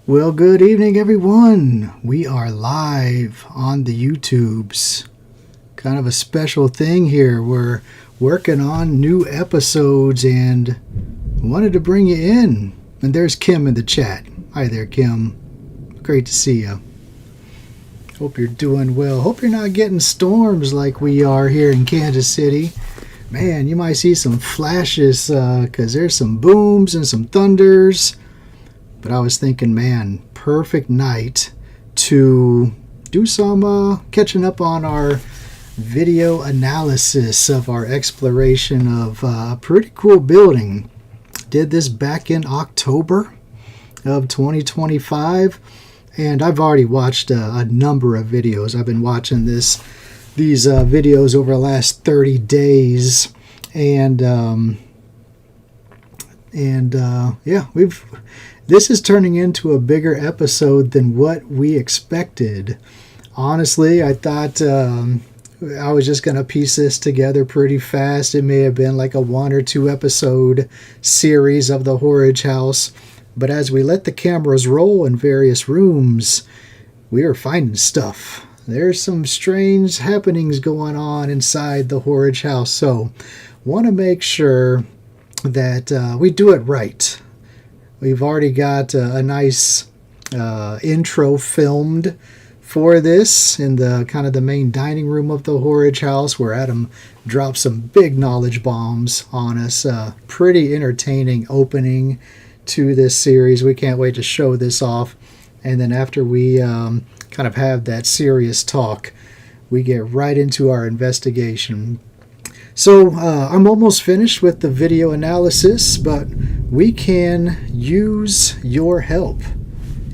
Well, good evening, everyone. We are live on the YouTubes. Kind of a special thing here. We're working on new episodes and wanted to bring you in. And there's Kim in the chat. Hi there, Kim. Great to see you. Hope you're doing well. Hope you're not getting storms like we are here in Kansas City. Man, you might see some flashes because there's some booms and some thunders. But I was thinking, man, perfect night to do some catching up on our video analysis of our exploration of a pretty cool building. Did this back in October of 2025, and I've already watched a number of videos. I've been watching these videos over the last 30 days, and yeah, this is turning into a bigger episode than what we expected. Honestly, I thought I was just going to piece this together pretty fast. It may have been like a 1 or 2 episode series of the Horridge House. But as we let the cameras roll in various rooms, we are finding stuff. There's some strange happenings going on inside the Horridge House. So, want to make sure that we do it right. We've already got a nice intro filmed for this in the kind of the main dining room of the Horridge House, where Adam dropped some big knowledge bombs on us. Pretty entertaining opening to this series. We can't wait to show this off. And then after we kind of have that serious talk, we get right into our investigation. So I'm almost finished with the video analysis, but we can use your help.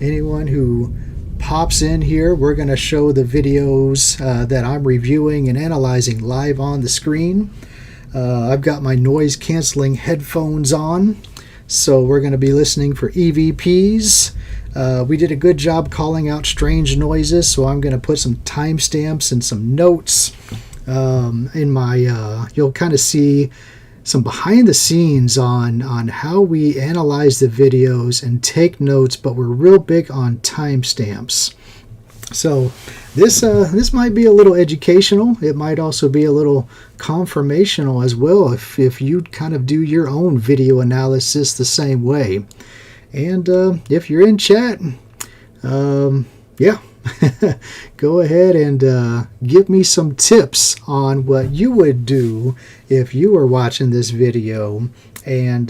Anyone who pops in here, we're going to show the videos that I'm reviewing and analyzing live on the screen. I've got my noise canceling headphones on, so we're going to be listening for EVPs. We did a good job calling out strange noises, so I'm going to put some timestamps and some notes in my you'll kind of see some behind the scenes on how we analyze the videos and take notes, but we're real big on timestamps. So this might be a little educational. It might also be a little confirmational as well if you kind of do your own video analysis the same way. And if you're in chat, yeah, go ahead and give me some tips on what you would do if you were watching this video, and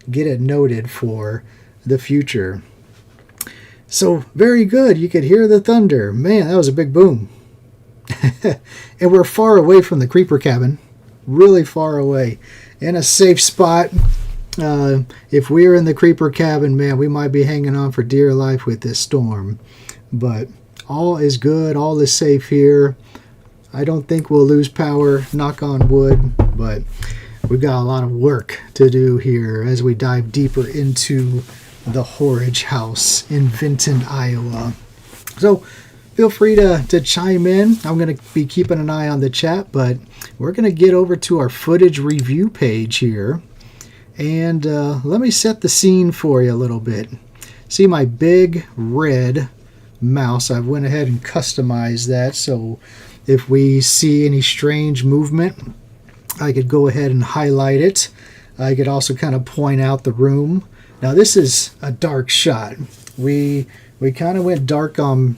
get it noted for the future. So, very good. You could hear the thunder. Man, that was a big boom. And we're far away from the creeper cabin. Really far away. In a safe spot. If we were in the creeper cabin, man, we might be hanging on for dear life with this storm. But all is good. All is safe here. I don't think we'll lose power, knock on wood, but we've got a lot of work to do here as we dive deeper into the Horridge House in Vinton, Iowa. So feel free to chime in. I'm going to be keeping an eye on the chat, but we're going to get over to our footage review page here. And let me set the scene for you a little bit. See my big red mouse? I've went ahead and customized that, so if we see any strange movement, I could go ahead and highlight it. I could also kind of point out the room. Now this is a dark shot. We kind of went dark on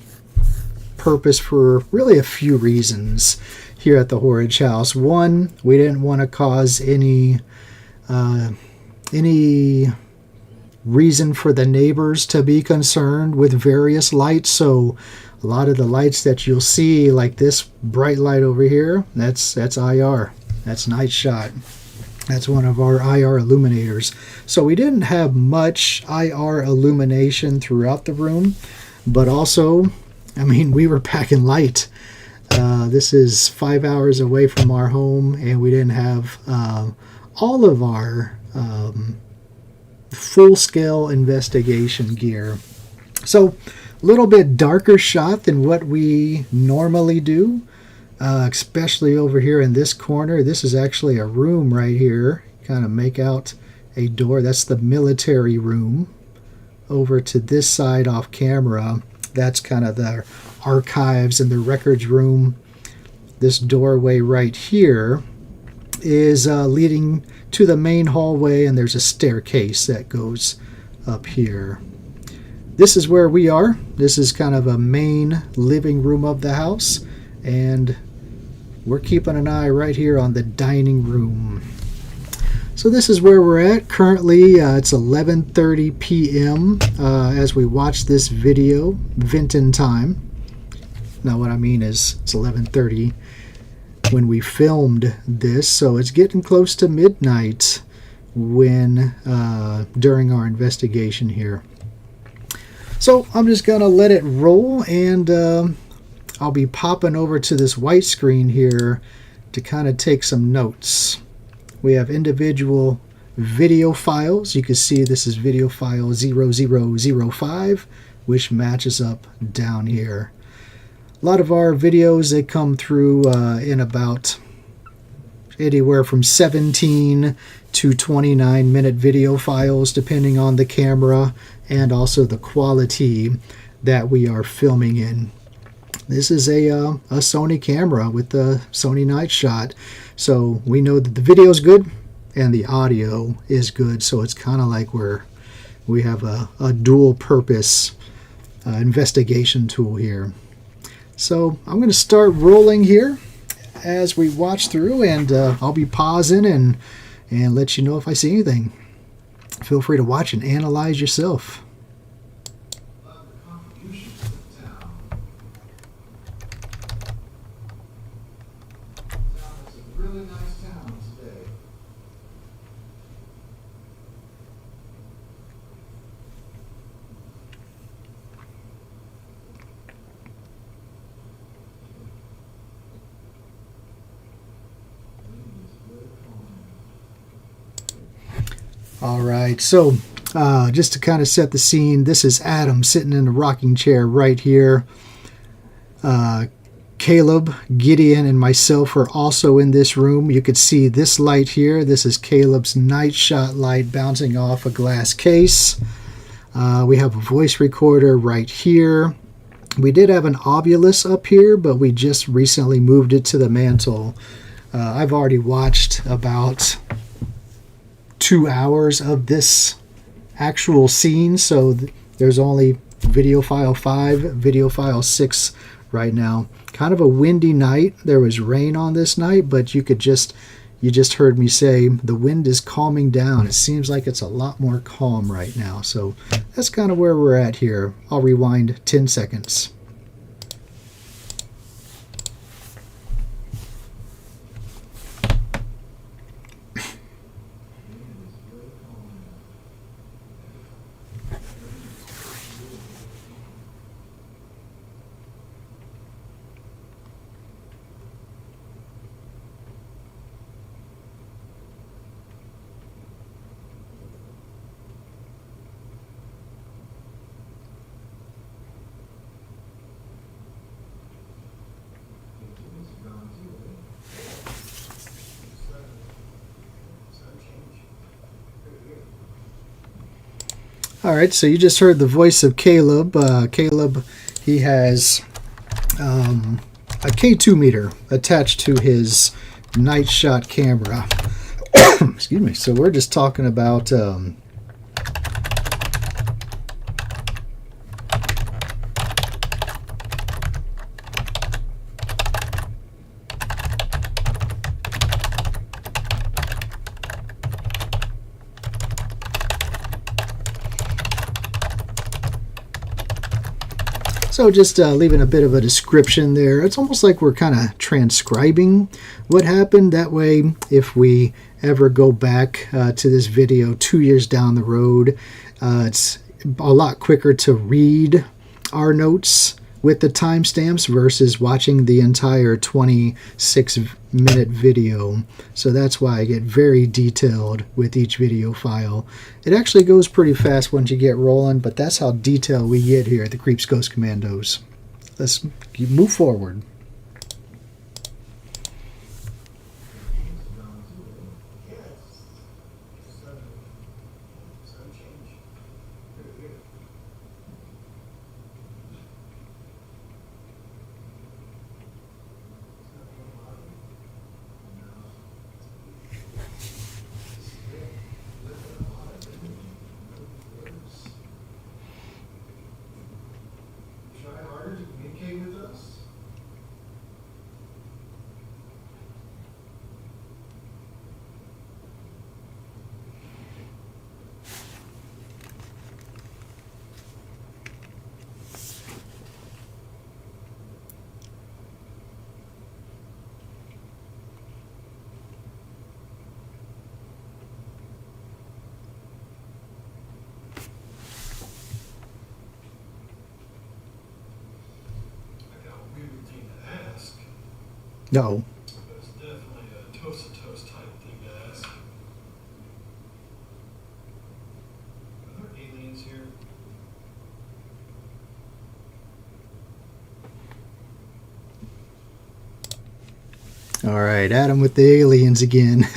purpose for really a few reasons here at the Horridge House. One, we didn't want to cause any reason for the neighbors to be concerned with various lights. So a lot of the lights that you'll see, like this bright light over here, that's IR. That's night shot. That's one of our IR illuminators. So we didn't have much IR illumination throughout the room, but also, I mean, we were packing light. This is 5 hours away from our home, and we didn't have all of our full-scale investigation gear. So a little bit darker shot than what we normally do, especially over here in this corner. This is actually a room right here. Kind of make out a door. That's the military room. over to this side off camera, that's kind of the archives and the records room. This doorway right here is leading to the main hallway, and there's a staircase that goes up here. This is where we are. This is kind of a main living room of the house, and we're keeping an eye right here on the dining room. So this is where we're at currently. It's 11:30 p.m. As we watch this video, Vinton time. Now what I mean is it's 11:30 when we filmed this, so it's getting close to midnight when during our investigation here. So I'm just gonna let it roll, and I'll be popping over to this white screen here to kind of take some notes. We have individual video files. You can see this is video file 0005, which matches up down here. A lot of our videos, they come through in about anywhere from 17 to 29-minute video files, depending on the camera and also the quality that we are filming in. This is a Sony camera with the Sony Night Shot, so we know that the video is good and the audio is good, so it's kind of like we have a dual purpose investigation tool here. So I'm going to start rolling here as we watch through, and I'll be pausing and let you know if I see anything. Feel free to watch and analyze yourself. All right, so just to kind of set the scene, this is Adam sitting in a rocking chair right here. Caleb, Gideon, and myself are also in this room. You could see this light here. This is Caleb's Night Shot light bouncing off a glass case. We have a voice recorder right here. We did have an Ovilus up here, but we just recently moved it to the mantle. I've already watched about 2 hours of this actual scene, so there's only video file 5, video file 6 right now. Kind of a windy night. There was rain on this night, but you just heard me say the wind is calming down. It seems like it's a lot more calm right now, so that's kind of where we're at here. I'll rewind 10 seconds. All right, so you just heard the voice of Caleb. Caleb, he has a K2 meter attached to his Night Shot camera. Excuse me. So we're just talking about so just leaving a bit of a description there. It's almost like we're kind of transcribing what happened. That way, if we ever go back to this video 2 years down the road, it's a lot quicker to read our notes with the timestamps versus watching the entire 26-minute video. So that's why I get very detailed with each video file. It actually goes pretty fast once you get rolling, but that's how detailed we get here at the CREEPZ Ghost Commandos. Let's move forward. No. It's definitely a toast-to-toast type thing to ask. Are there aliens here? All right, Adam with the aliens again.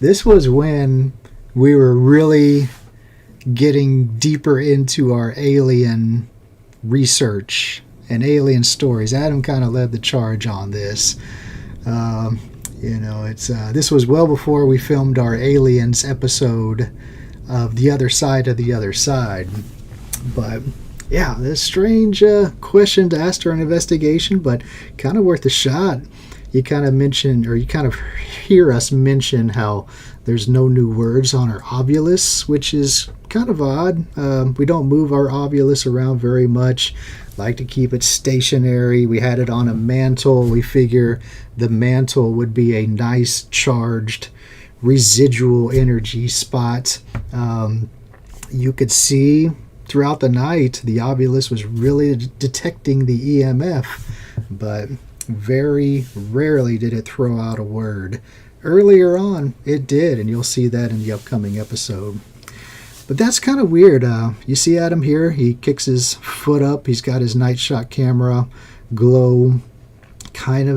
This was when we were really getting deeper into our alien research and alien stories. Adam kind of led the charge on this. Um, it's this was well before we filmed our aliens episode of The Other Side of the Other Side. But yeah, this strange question to ask during an investigation, but kind of worth a shot. You kind of mentioned, or you kind of hear us mention how there's no new words on our ovulus, which is kind of odd. We don't move our ovulus around very much. Like to keep it stationary. We had it on a mantle. We figure the mantle would be a nice charged residual energy spot. You could see throughout the night the ovulus was really detecting the EMF, but very rarely did it throw out a word. Earlier on, it did, and you'll see that in the upcoming episode. But that's kind of weird. You see Adam here, he kicks his foot up. He's got his night shot camera glow. He kind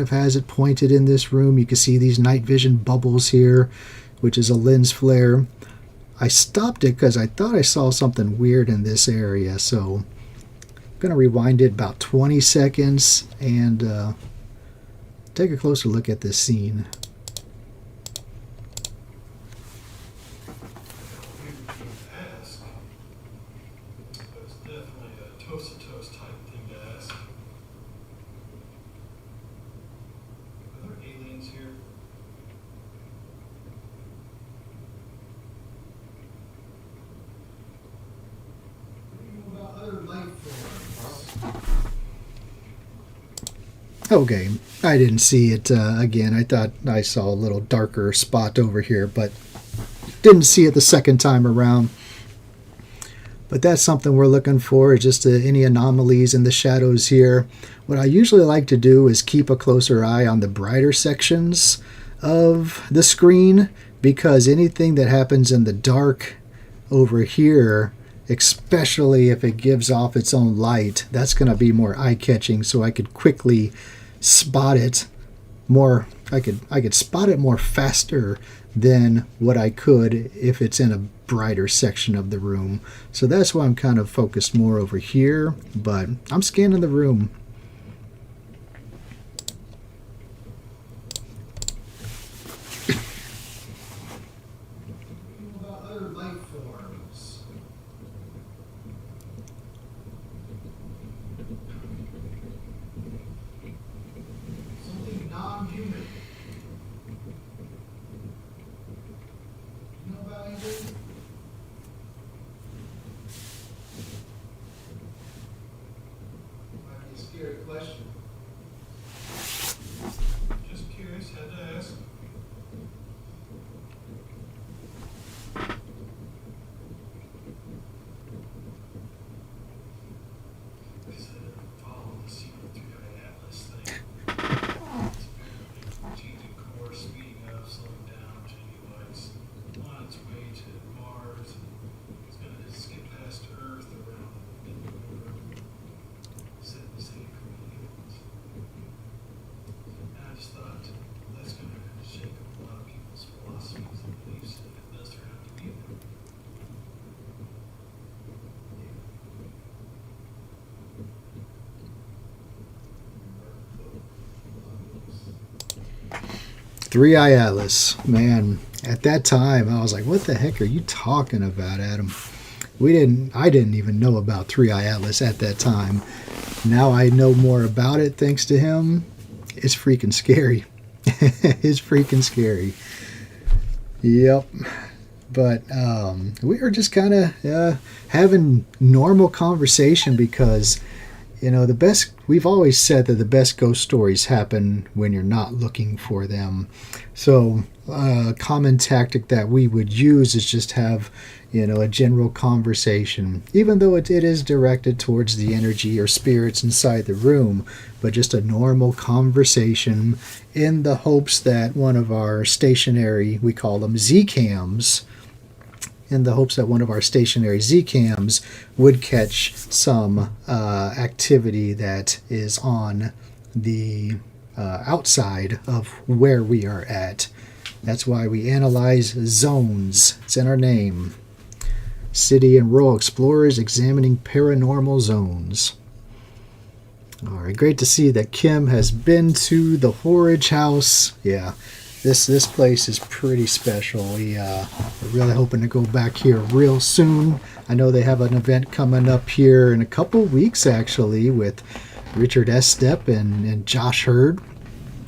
of has it pointed in this room. You can see these night vision bubbles here, which is a lens flare. I stopped it because I thought I saw something weird in this area, so I'm going to rewind it about 20 seconds and take a closer look at this scene. It's definitely a toast-to-toast type thing to ask. Are there aliens here? What about other life forms? Okay, I didn't see it again. I thought I saw a little darker spot over here, but didn't see it the second time around. But that's something we're looking for, just any anomalies in the shadows here. What I usually like to do is keep a closer eye on the brighter sections of the screen, because anything that happens in the dark over here, especially if it gives off its own light, that's going to be more eye-catching, so I could quickly spot it more. I could spot it more faster than what I could if it's in a brighter section of the room. So that's why I'm kind of focused more over here, but I'm scanning the room. What about other life forms? Something non-human. You know about anything? Might be a scary question. Just curious, had to ask. Because I didn't follow the secret 3i Atlas thing. It's apparently changing course, speeding up, slowing down, changing lights, on its way to Mars. It's going to skip past Earth around mid-November. 77 comedians. And I just thought that's going to shake up a lot of people's philosophies and beliefs, and it does turn out to be there. Three Eye Atlas, man. At that time, I was like, "What the heck are you talking about, Adam?" I didn't even know about Three Eye Atlas at that time. Now I know more about it thanks to him. It's freaking scary. It's freaking scary. Yep. But we were just kind of having normal conversation because, we've always said that the best ghost stories happen when you're not looking for them. So common tactic that we would use is just have, a general conversation, even though it is directed towards the energy or spirits inside the room, but just a normal conversation in the hopes that one of our stationary, we call them Z-cams, in the hopes that one of our stationary Z-cams would catch some activity that is on the outside of where we are at. That's why we analyze zones. It's in our name. City and Rural Explorers examining paranormal zones. All right, great to see that Kim has been to the Horridge House. Yeah, this place is pretty special. We're really hoping to go back here real soon. I know they have an event coming up here in a couple weeks, actually, with Richard Estep and Josh Hurd,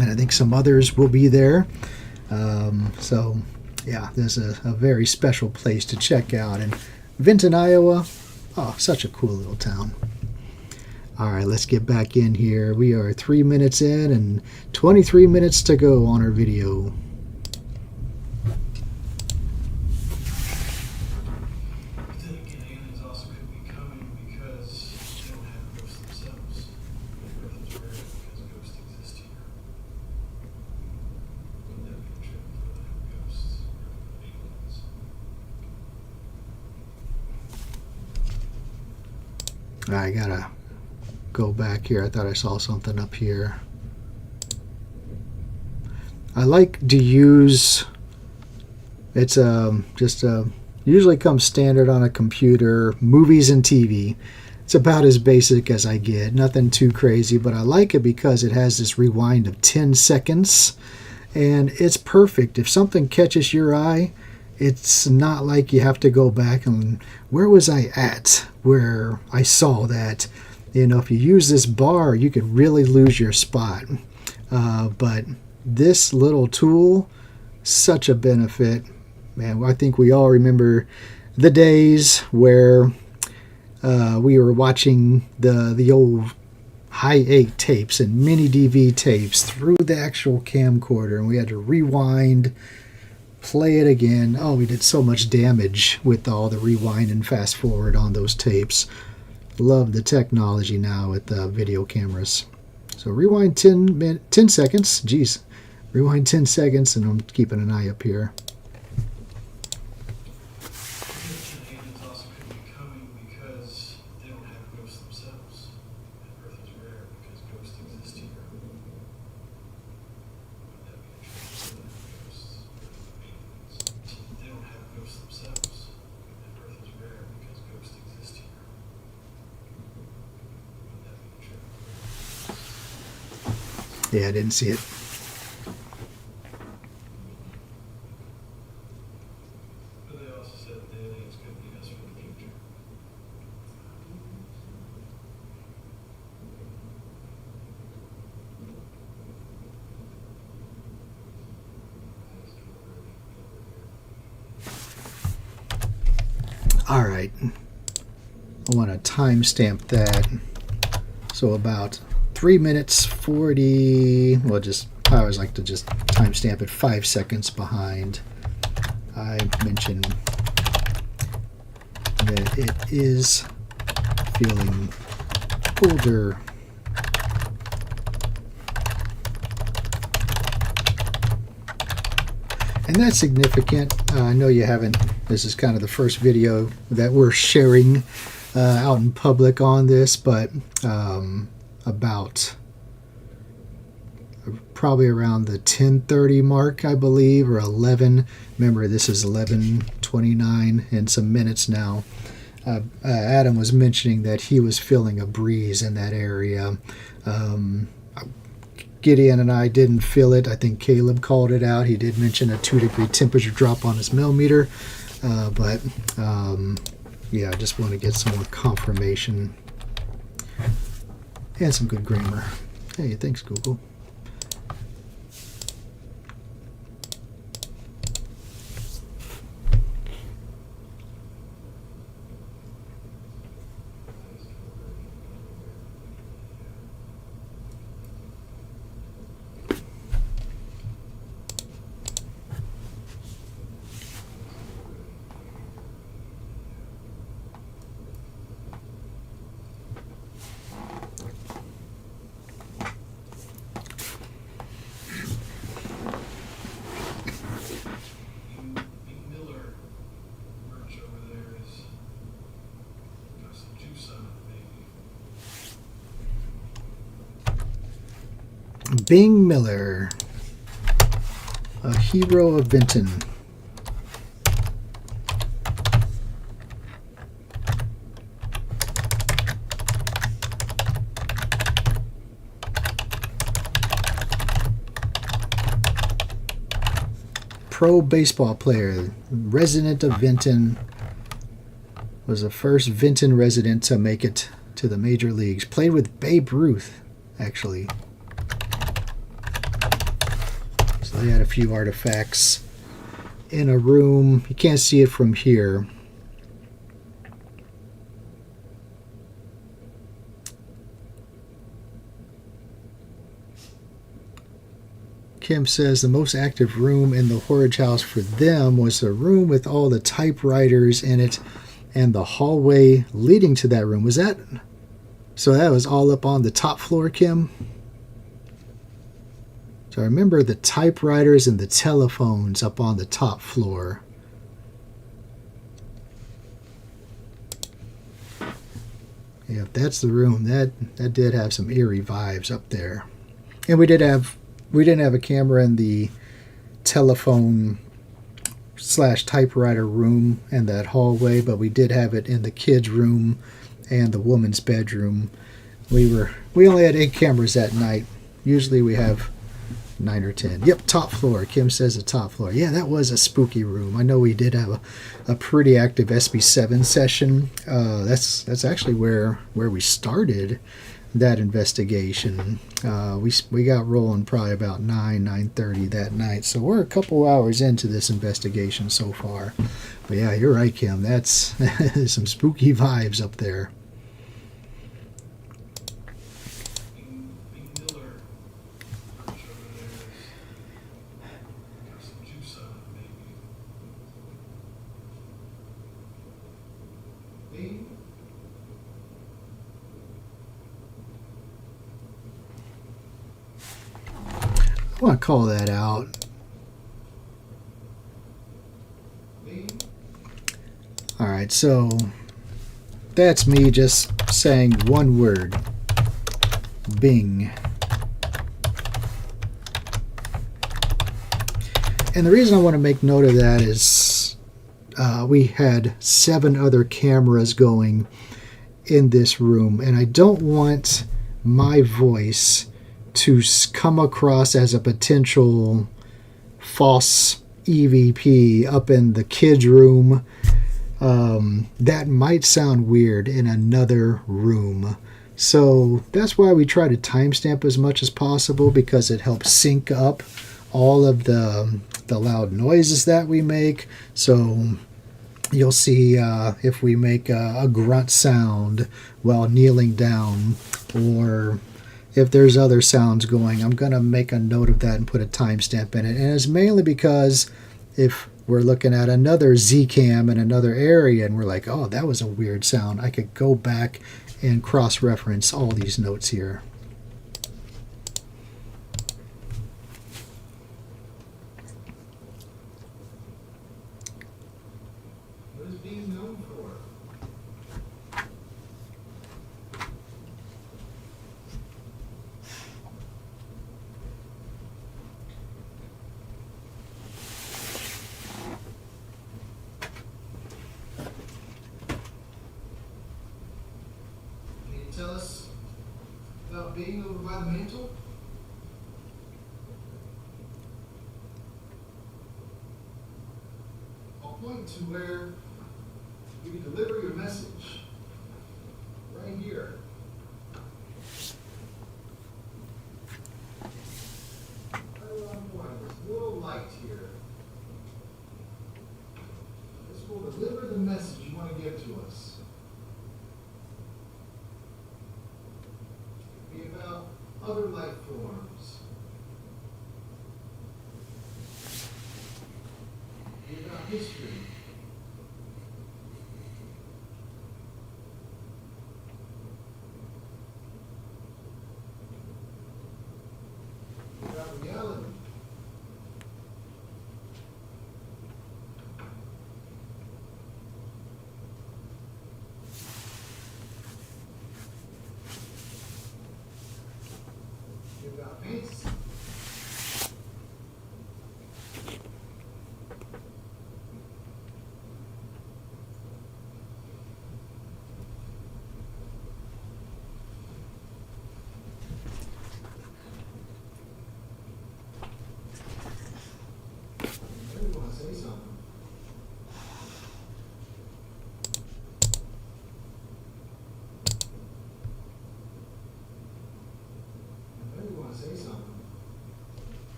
and I think some others will be there. So, yeah, this is a very special place to check out. And Vinton, Iowa, oh, such a cool little town. All right, let's get back in here. We are 3 minutes in and 23 minutes to go on our video. I gotta go back here. I thought I saw something up here. I like to use, it's just usually comes standard on a computer, movies and TV. It's about as basic as I get, nothing too crazy, but I like it because it has this rewind of 10 seconds, and it's perfect. If something catches your eye, it's not like you have to go back and where was I at where I saw that. If you use this bar, you could really lose your spot. But this little tool, such a benefit. Man, I think we all remember the days where we were watching the old high 8 tapes and mini DV tapes through the actual camcorder, and we had to rewind, play it again. Oh, we did so much damage with all the rewind and fast forward on those tapes. Love the technology now with video cameras. So rewind 10 seconds. Geez, rewind 10 seconds, and I'm keeping an eye up here. Yeah, I didn't see it. But they also said the aliens could be us for the future. All right. I want to timestamp that. So about 3 minutes 40. Well, I always like to just timestamp it 5 seconds behind. I mentioned that it is feeling older. And that's significant. I know you haven't, this is kind of the first video that we're sharing out in public on this, but about probably around the 10:30 mark, I believe, or 11. Remember, this is 11:29 and some minutes now. Adam was mentioning that he was feeling a breeze in that area. Gideon and I didn't feel it. I think Caleb called it out. He did mention a 2-degree temperature drop on his millimeter, but yeah, I just want to get some more confirmation and some good grammar. Hey, thanks, Google. Bing Miller, a hero of Vinton. Pro baseball player, resident of Vinton, was the first Vinton resident to make it to the major leagues. Played with Babe Ruth, actually. So they had a few artifacts in a room. You can't see it from here. Kim says the most active room in the Horridge House for them was the room with all the typewriters in it and the hallway leading to that room. Was that... So that was all up on the top floor, Kim? So I remember the typewriters and the telephones up on the top floor. Yeah, if that's the room, that did have some eerie vibes up there. And we didn't have a camera in the telephone / typewriter room and that hallway, but we did have it in the kids' room and the woman's bedroom. We only had 8 cameras that night. Usually we have 9 or 10. Yep, top floor. Kim says the top floor. Yeah, that was a spooky room. I know we did have a pretty active SB7 session. That's actually where we started that investigation. We got rolling probably about 9:30 that night. So we're a couple hours into this investigation so far. But yeah, you're right, Kim. That's some spooky vibes up there. I want to call that out. All right, so that's me just saying one word. Bing. And the reason I want to make note of that is we had 7 other cameras going in this room, and I don't want my voice to come across as a potential false EVP up in the kids' room. That might sound weird in another room. So that's why we try to timestamp as much as possible, because it helps sync up all of the loud noises that we make. So you'll see if we make a grunt sound while kneeling down, or if there's other sounds going, I'm going to make a note of that and put a timestamp in it. And it's mainly because if we're looking at another Z-cam in another area and we're like, oh, that was a weird sound, I could go back and cross-reference all these notes here. What is being known for? Can you tell us about being over by the mantle? I'll point to where you can deliver your message. Right here. Right around the point, this little light here. This will deliver the message you want to give to us. Be about other life forms. Be about history. Be about reality. Be about fantasy.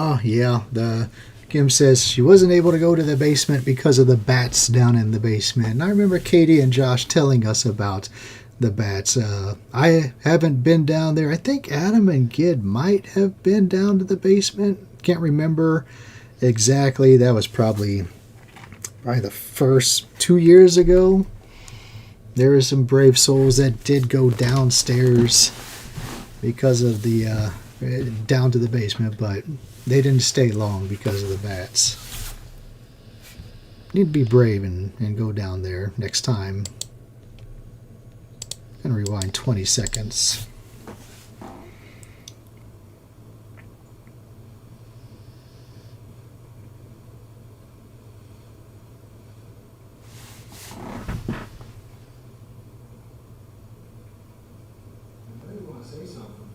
Oh, yeah. Kim says she wasn't able to go to the basement because of the bats down in the basement. And I remember Katie and Josh telling us about the bats. I haven't been down there. I think Adam and Gid might have been down to the basement. Can't remember exactly. That was probably the first 2 years ago. There were some brave souls that did go downstairs because of the down to the basement, but they didn't stay long because of the bats. Need to be brave and go down there next time. And rewind 20 seconds. Anybody want to say something?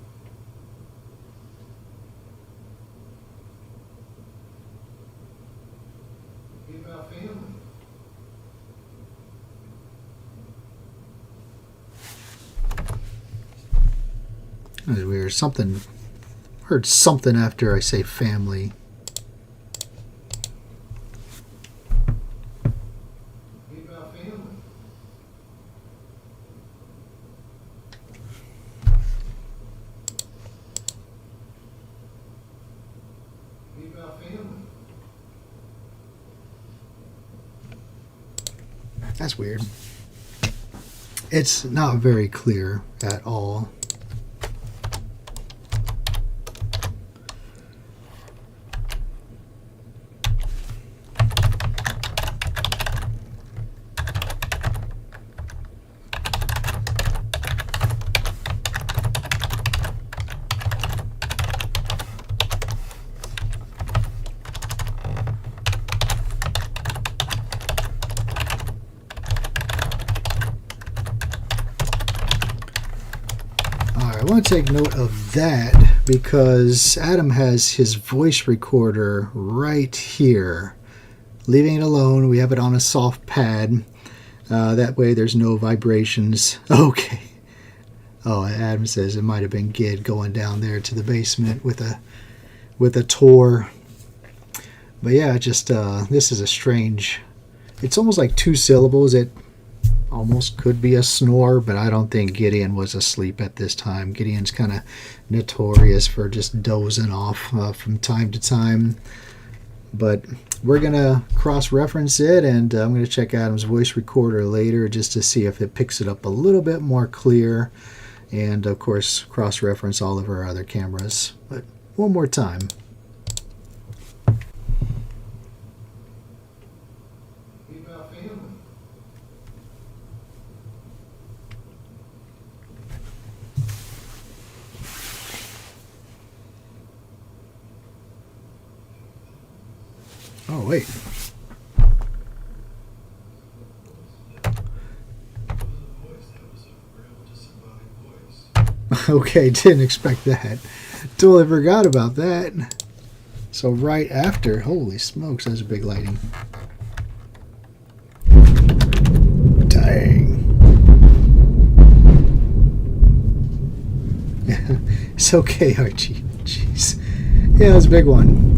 Be about family. That was weird. Heard something after I say family. Be about family. Be about family. That's weird. It's not very clear at all. I want to take note of that because Adam has his voice recorder right here. Leaving it alone, we have it on a soft pad. That way there's no vibrations. Okay. Oh, Adam says it might have been Gid going down there to the basement with a tour. But yeah, just this is a strange. It's almost like 2 syllables. It almost could be a snore, but I don't think Gideon was asleep at this time. Gideon's kind of notorious for just dozing off from time to time. But we're going to cross-reference it, and I'm going to check Adam's voice recorder later just to see if it picks it up a little bit more clear. And, of course, cross-reference all of our other cameras. But one more time. Be about family. Oh, wait. Okay, didn't expect that. Totally forgot about that. So right after, holy smokes, that's a big lighting. Dang. It's okay, Archie. Jeez. Yeah, that's a big one.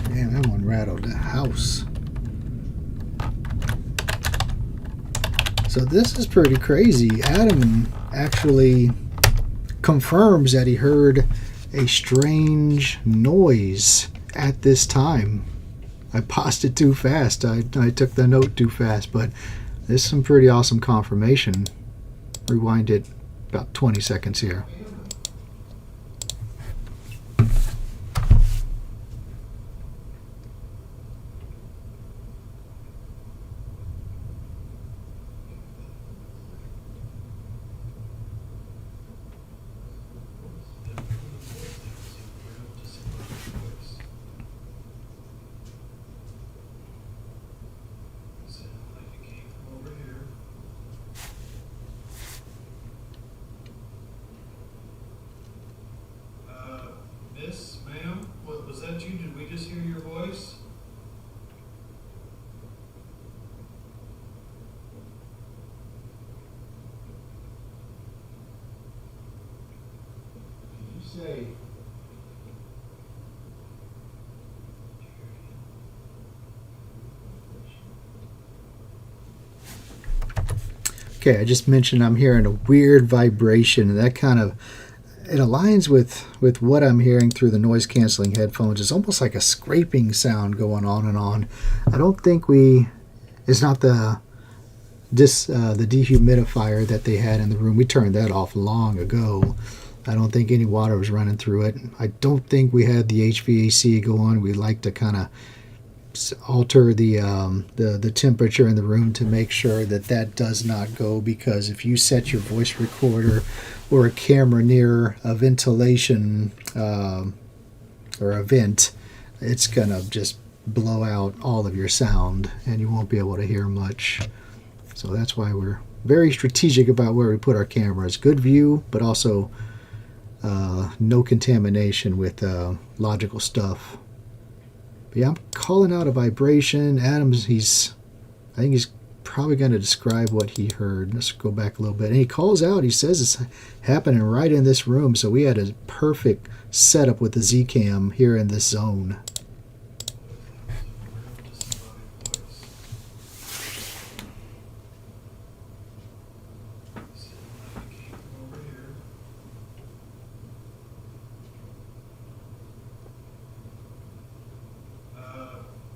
Damn, that one rattled the house. So this is pretty crazy. Adam actually confirms that he heard a strange noise at this time. I paused it too fast. I took the note too fast, but this is some pretty awesome confirmation. Rewind it about 20 seconds here. say? Okay, I just mentioned I'm hearing a weird vibration, and that kind of it aligns with what I'm hearing through the noise canceling headphones. It's almost like a scraping sound going on and on. I don't think it's not the dehumidifier that they had in the room. We turned that off long ago. I don't think any water was running through it. I don't think we had the HVAC go on. We like to kind of alter the temperature in the room to make sure that that does not go, because if you set your voice recorder or a camera near a ventilation or a vent, it's gonna just blow out all of your sound and you won't be able to hear much. So that's why we're very strategic about where we put our cameras. Good view, but also no contamination with logical stuff. But yeah, I'm calling out a vibration. Adam's, I think he's probably going to describe what he heard. Let's go back a little bit. And he calls out, he says it's happening right in this room. So we had a perfect setup with the Z-Cam here in this zone.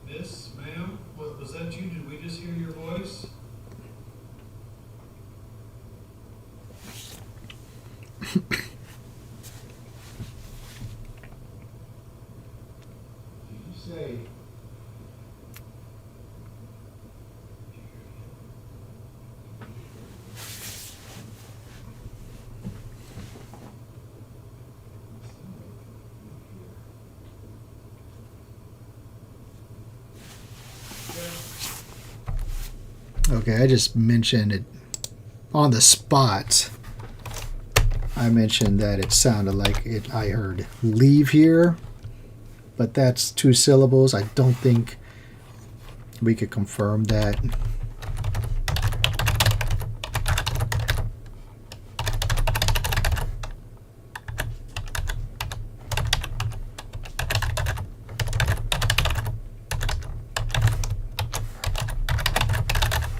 Miss, ma'am, was that you? Did we just hear your voice? Did you say? Okay, I just mentioned it on the spot. I mentioned that it sounded like I heard leave here, but that's 2 syllables. I don't think we could confirm that.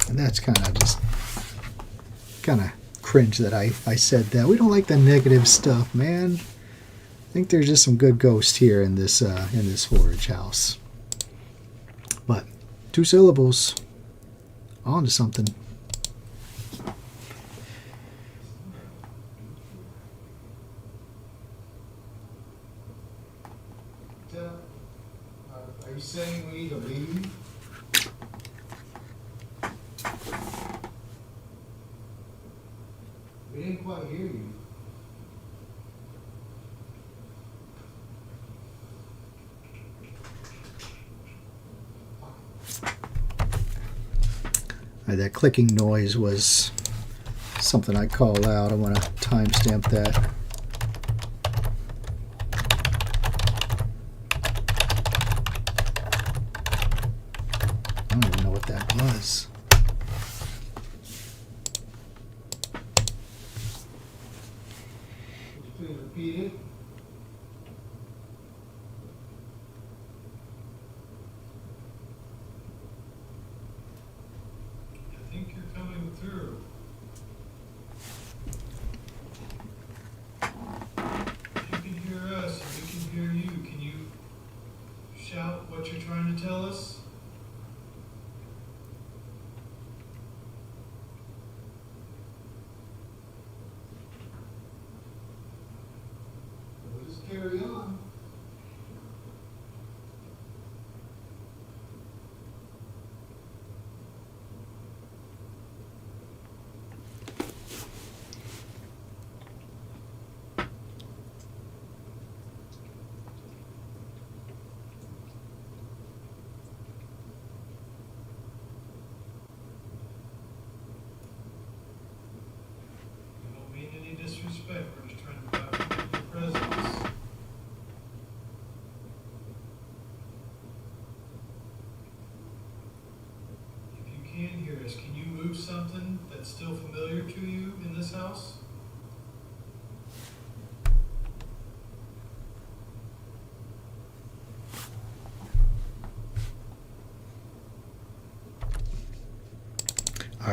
And that's kind of cringe that I said that. We don't like the negative stuff, man. I think there's just some good ghosts here in this Horridge house. But 2 syllables, on to something. Are you saying we need to leave? We didn't quite hear you. That clicking noise was something I call out. I want to timestamp that. I don't even know what that was. Could you please repeat it? I think you're coming through. If you can hear us and we can hear you, can you shout what you're trying to tell us? We'll just carry on. We don't mean any disrespect. We're just trying to document your presence. If you can hear us, can you move something that's still familiar to you in this house?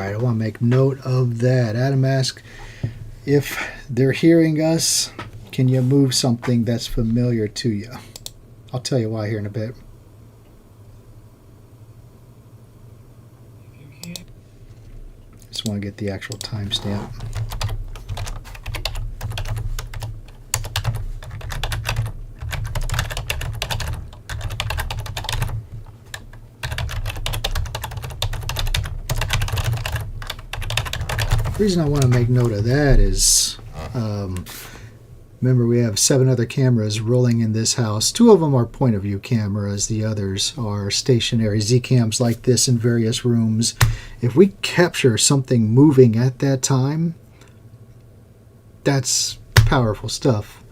right, I want to make note of that. Adam asked if they're hearing us, can you move something that's familiar to you? I'll tell you why here in a bit. If you can't, Just want to get the actual timestamp. The reason I want to make note of that is, remember we have 7 other cameras rolling in this house. 2 of them are point of view cameras. The others are stationary Z-cams like this in various rooms. If we capture something moving at that time, that's powerful stuff.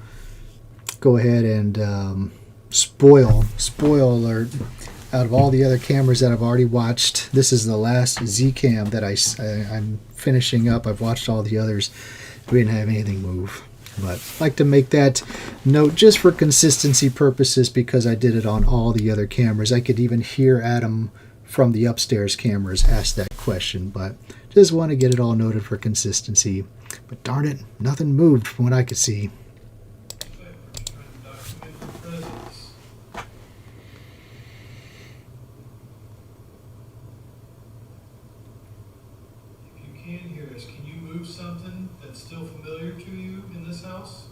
Go ahead and spoil alert. Out of all the other cameras that I've already watched, this is the last Z-cam that I'm finishing up. I've watched all the others. We didn't have anything move. But I'd like to make that note just for consistency purposes because I did it on all the other cameras. I could even hear Adam from the upstairs cameras ask that question, but just want to get it all noted for consistency. But darn it, nothing moved from what I could see. we're trying to document your presence. If you can hear us, can you move something that's still familiar to you in this house?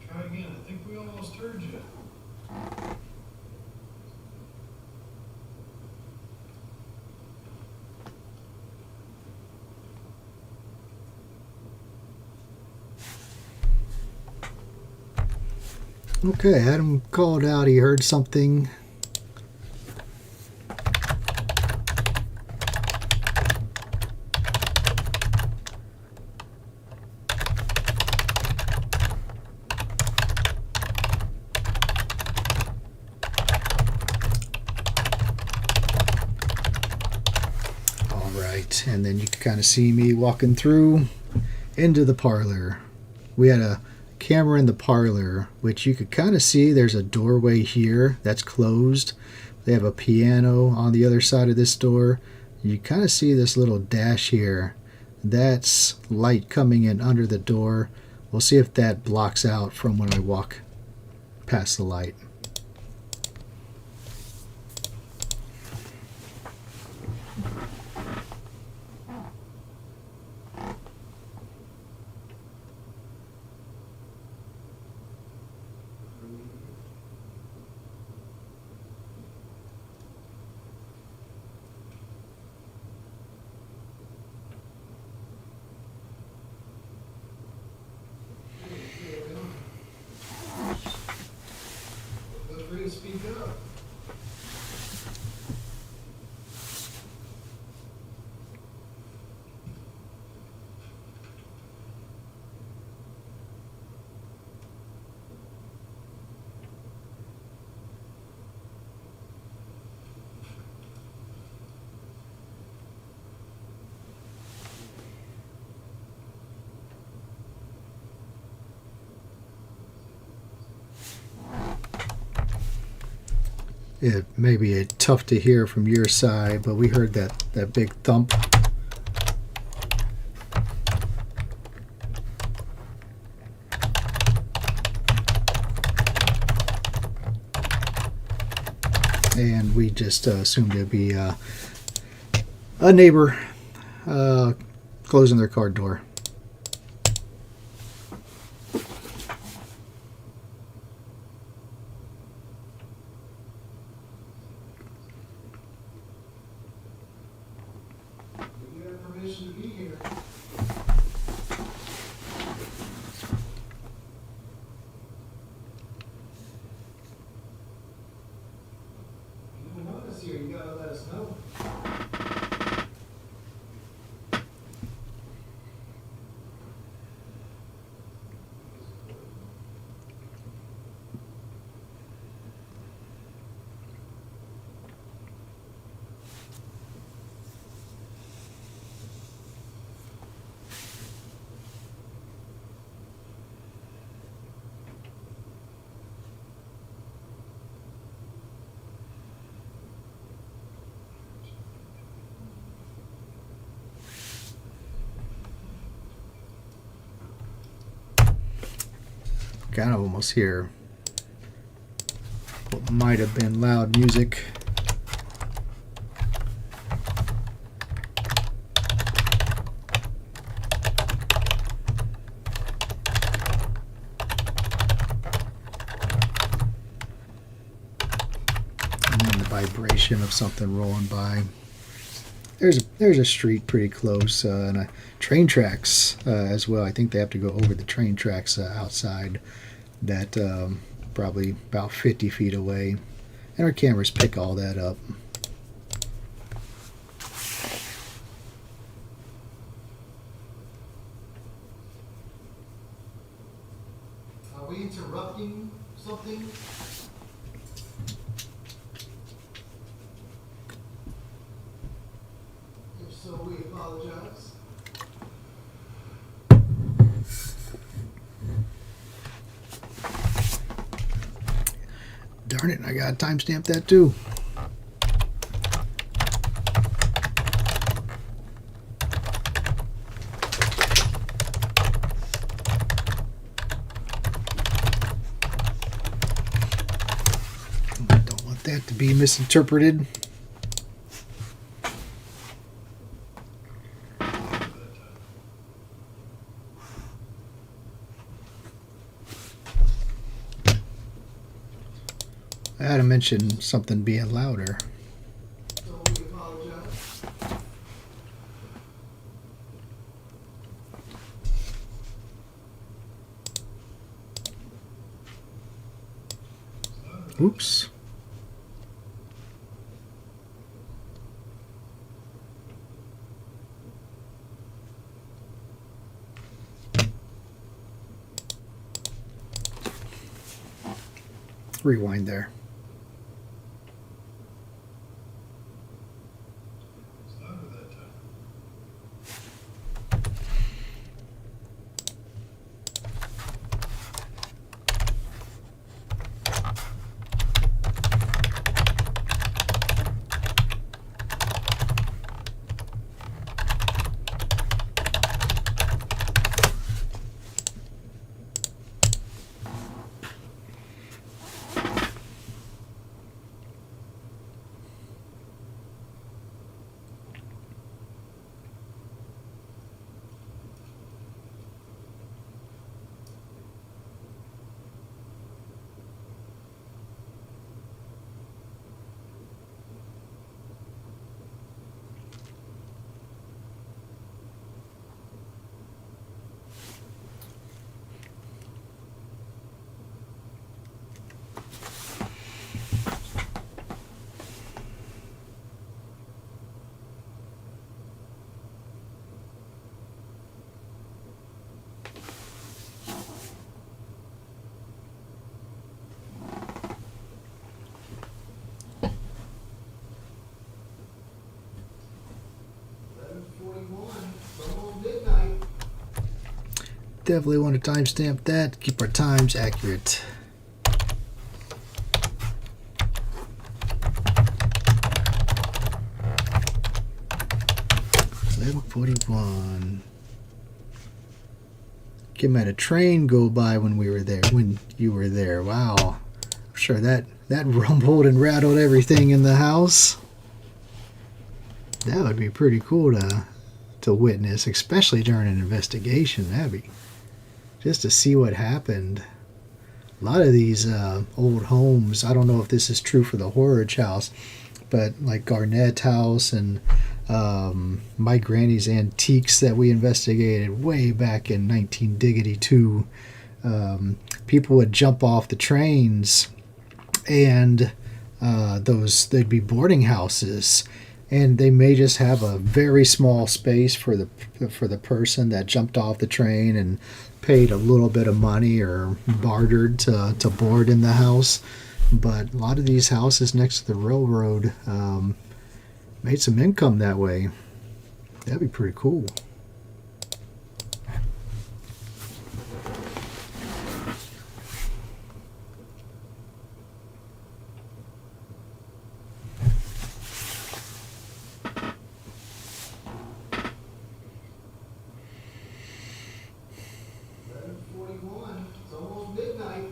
Try again. I think we almost heard you. Okay, Adam called out. He heard something. All right, and then you can kind of see me walking through into the parlor. We had a camera in the parlor, which you could kind of see there's a doorway here that's closed. They have a piano on the other side of this door. You kind of see this little dash here. That's light coming in under the door. We'll see if that blocks out from when I walk past the light. Feel free to speak up. It may be tough to hear from your side, but we heard that big thump. And we just assumed it'd be a neighbor closing their car door. You have permission to be here. You don't want us here, you gotta let us know. kind of almost hear what might have been loud music. And then the vibration of something rolling by. There's a street pretty close, and train tracks as well. I think they have to go over the train tracks outside that probably about 50 feet away. And our cameras pick all that up. Are we interrupting something? If so, we apologize. Darn it, I gotta timestamp that too. Don't want that to be misinterpreted. I had to mention something being louder. So we apologize. Oops. Rewind there. It's louder that time. Definitely want to timestamp that. Keep our times accurate. $11:41. Kim had a train go by when we were there. When you were there, wow! I'm sure that rumbled and rattled everything in the house. That would be pretty cool to witness, especially during an investigation. That'd be just to see what happened. A lot of these old homes, I don't know if this is true for the Horridge House, but like Garnett House and my granny's antiques that we investigated way back in 1982, people would jump off the trains, and they'd be boarding houses, and they may just have a very small space for the person that jumped off the train and paid a little bit of money or bartered to board in the house. But a lot of these houses next to the railroad made some income that way. That'd be pretty cool. It's almost midnight.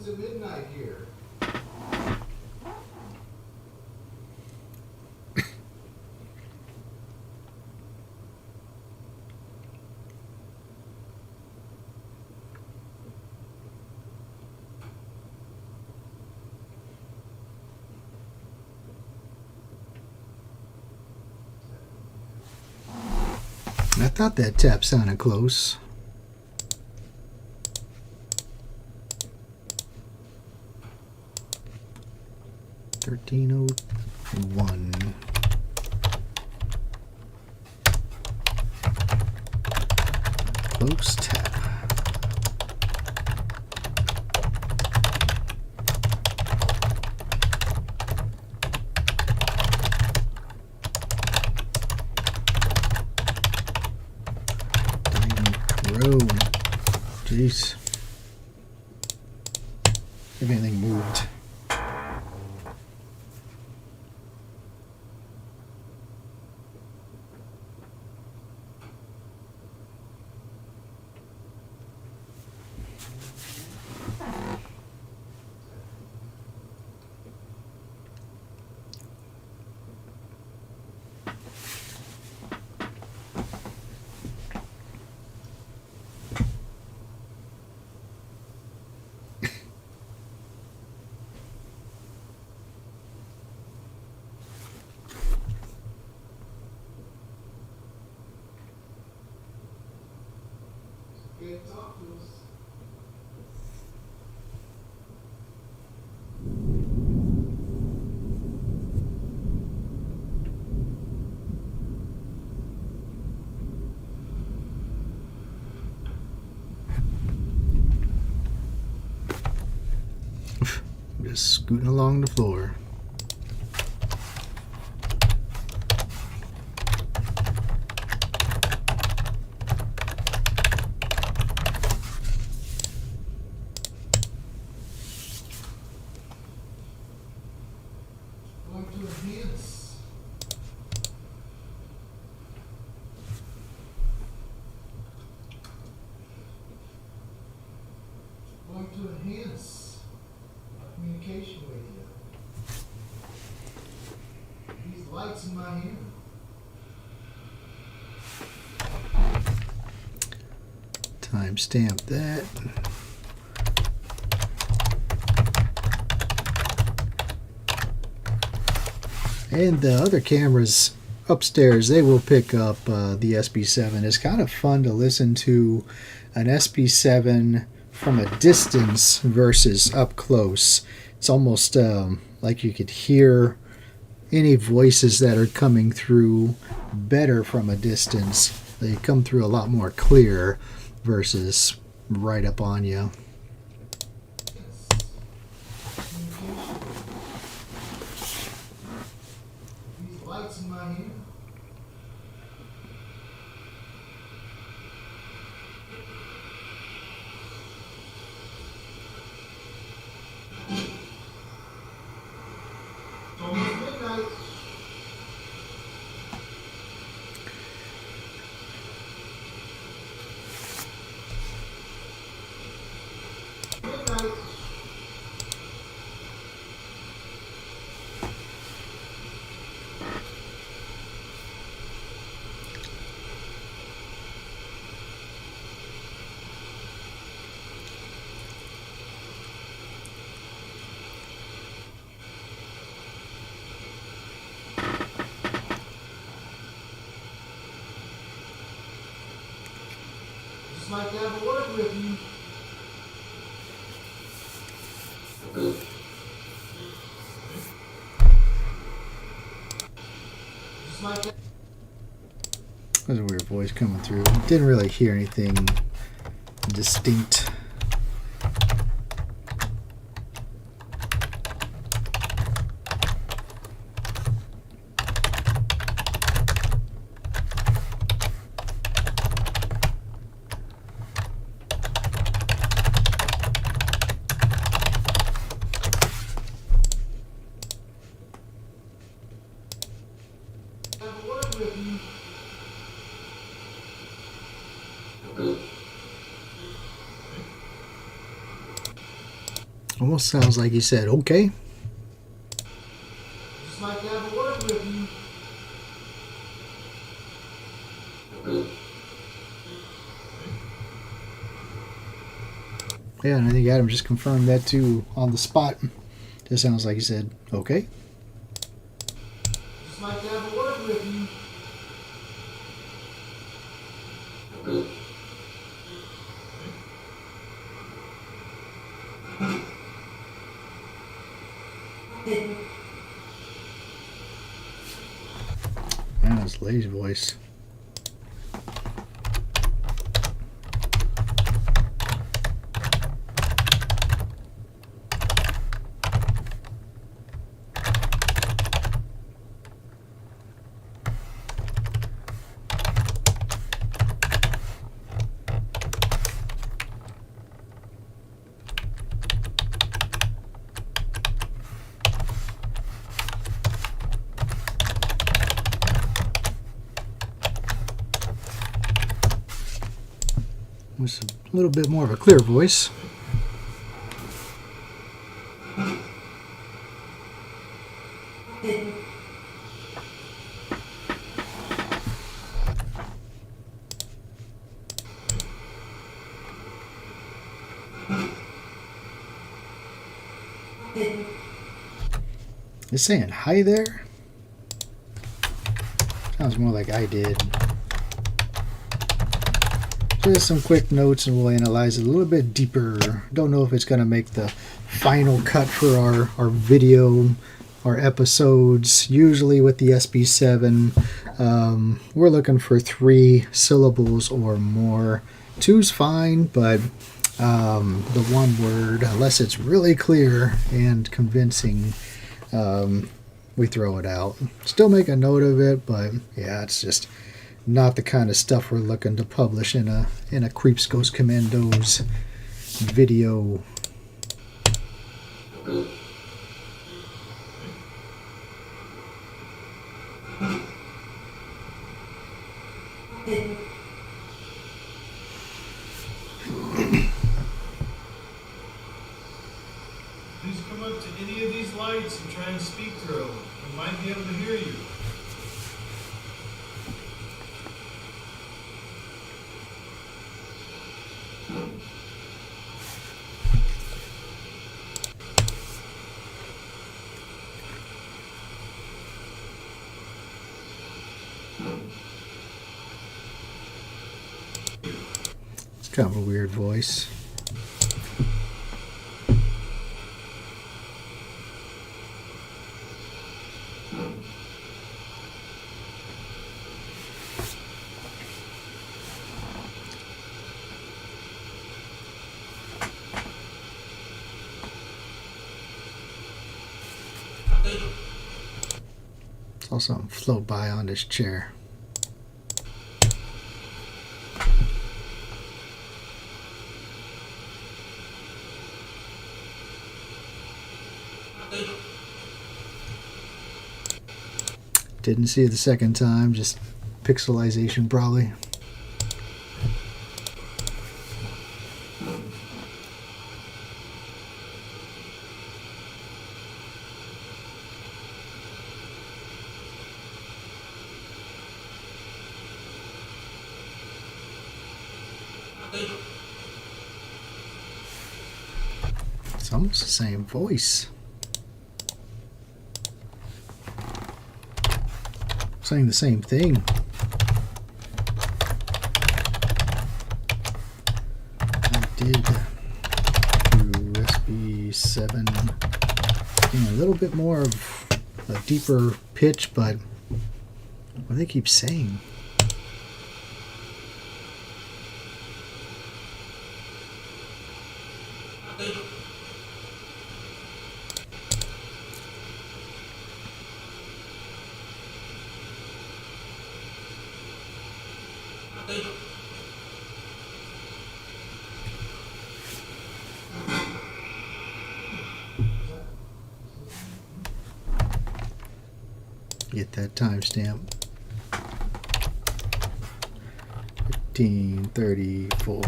happens at midnight here. I thought that tap sounded close. $13.01. Close tap. Jeez. Everything moved. Can't talk to us. Just scooting along the floor. Going to enhance. Going to enhance our communication with you. These lights in my hand. Timestamp that. And the other cameras upstairs, they will pick up the SB7. It's kind of fun to listen to an SB7 from a distance versus up close. It's almost like you could hear any voices that are coming through better from a distance. They come through a lot more clear versus right up on you. These lights in my hand. It's almost midnight. Midnight. Just like to have a word with you. Just like that. There's a weird voice coming through. Didn't really hear anything distinct. Have a word with you. Almost sounds like he said, okay. Just like to have a word with you. Yeah, and I think Adam just confirmed that too on the spot. Just sounds like he said, okay. Just like to have a word with you. Yeah, that's Lay's voice. With a little bit more of a clear voice. Is saying hi there? Sounds more like I did. Just some quick notes and we'll analyze it a little bit deeper. Don't know if it's going to make the final cut for our video, our episodes. Usually with the SB7, we're looking for 3 syllables or more. 2's fine, but the one word, unless it's really clear and convincing, we throw it out. Still make a note of it, but yeah, it's just not the kind of stuff we're looking to publish in a CREEPZ Ghost Commandos video. Please come up to any of these lights and try and speak through them. We might be able to hear you. It's kind of a weird voice. Saw something float by on this chair. Didn't see it the second time, just pixelization probably. It's almost the same voice. Saying the same thing. I did do SB7 in a little bit more of a deeper pitch, but what do they keep saying? Get that timestamp. 15:34.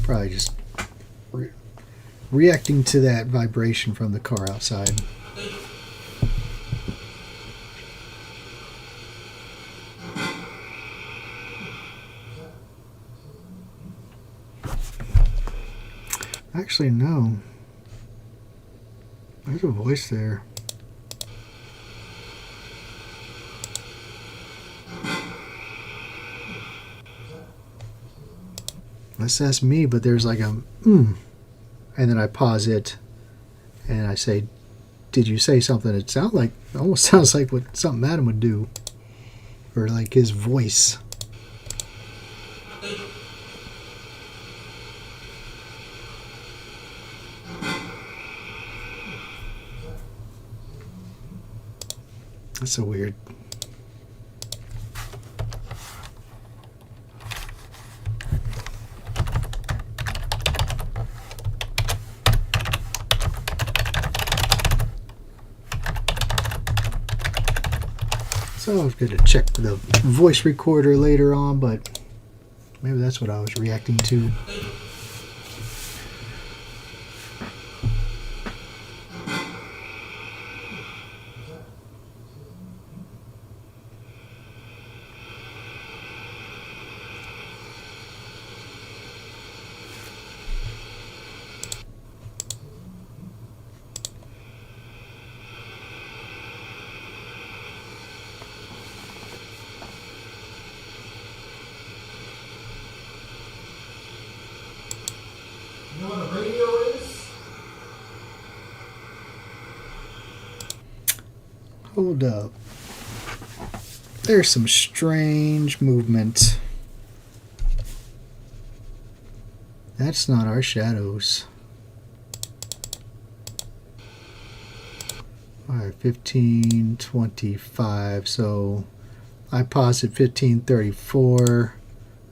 Probably just reacting to that vibration from the car outside. Actually, no. There's a voice there. That's me, but there's like a and then I pause it and I say, "Did you say something?" It almost sounds like what something Adam would do, or like his voice. That's so weird. So I was going to check the voice recorder later on, but maybe that's what I was reacting to. You know what a radio is? Hold up. There's some strange movement. That's not our shadows. Alright, 15:25. So I paused at 15:34.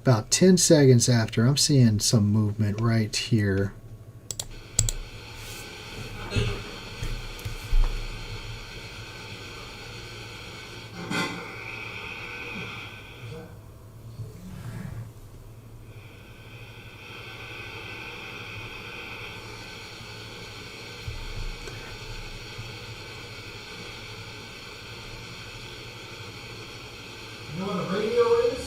About 10 seconds after, I'm seeing some movement right here. You know what a radio is?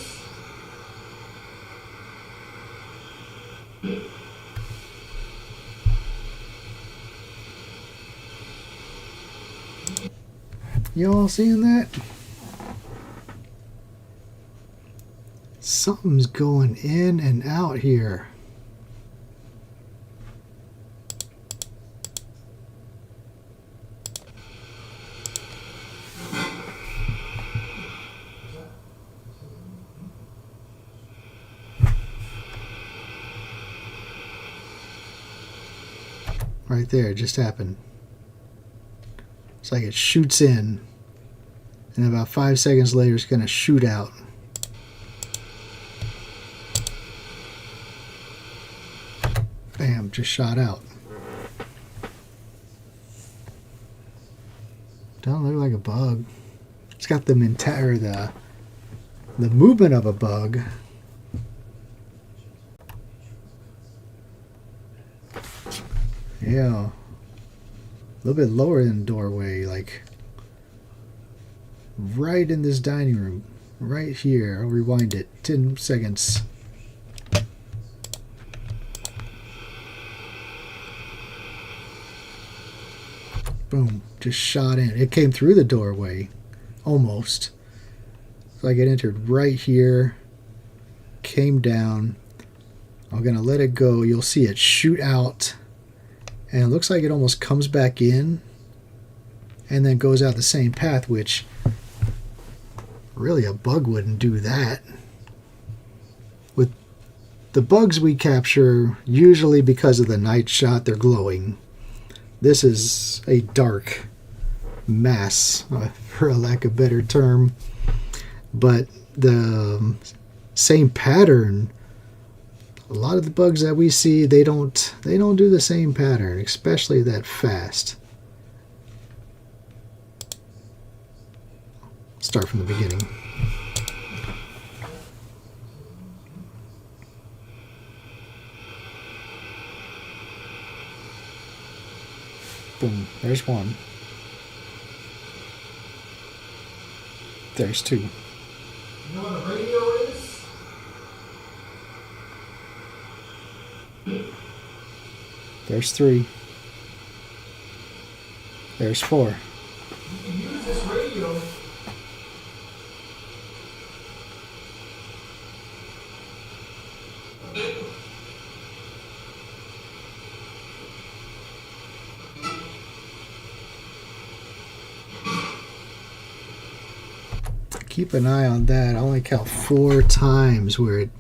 You all seeing that? Something's going in and out here. Right there, it just happened. It's like it shoots in, and about 5 seconds later it's going to shoot out. Bam, just shot out. Don't look like a bug. It's got the the movement of a bug. Yeah. A little bit lower than the doorway, like right in this dining room. Right here. I'll rewind it. 10 seconds. Boom. Just shot in. It came through the doorway. Almost. It's like it entered right here. Came down. I'm going to let it go. You'll see it shoot out. And it looks like it almost comes back in and then goes out the same path, which really a bug wouldn't do that. With the bugs we capture, usually because of the night shot, they're glowing. This is a dark mass, for a lack of a better term. But the same pattern, a lot of the bugs that we see, they don't do the same pattern, especially that fast. Start from the beginning. Boom. There's one. There's two. You know what a radio is? There's three. There's four. You can use this radio. Keep an eye on that. I only count 4 times where it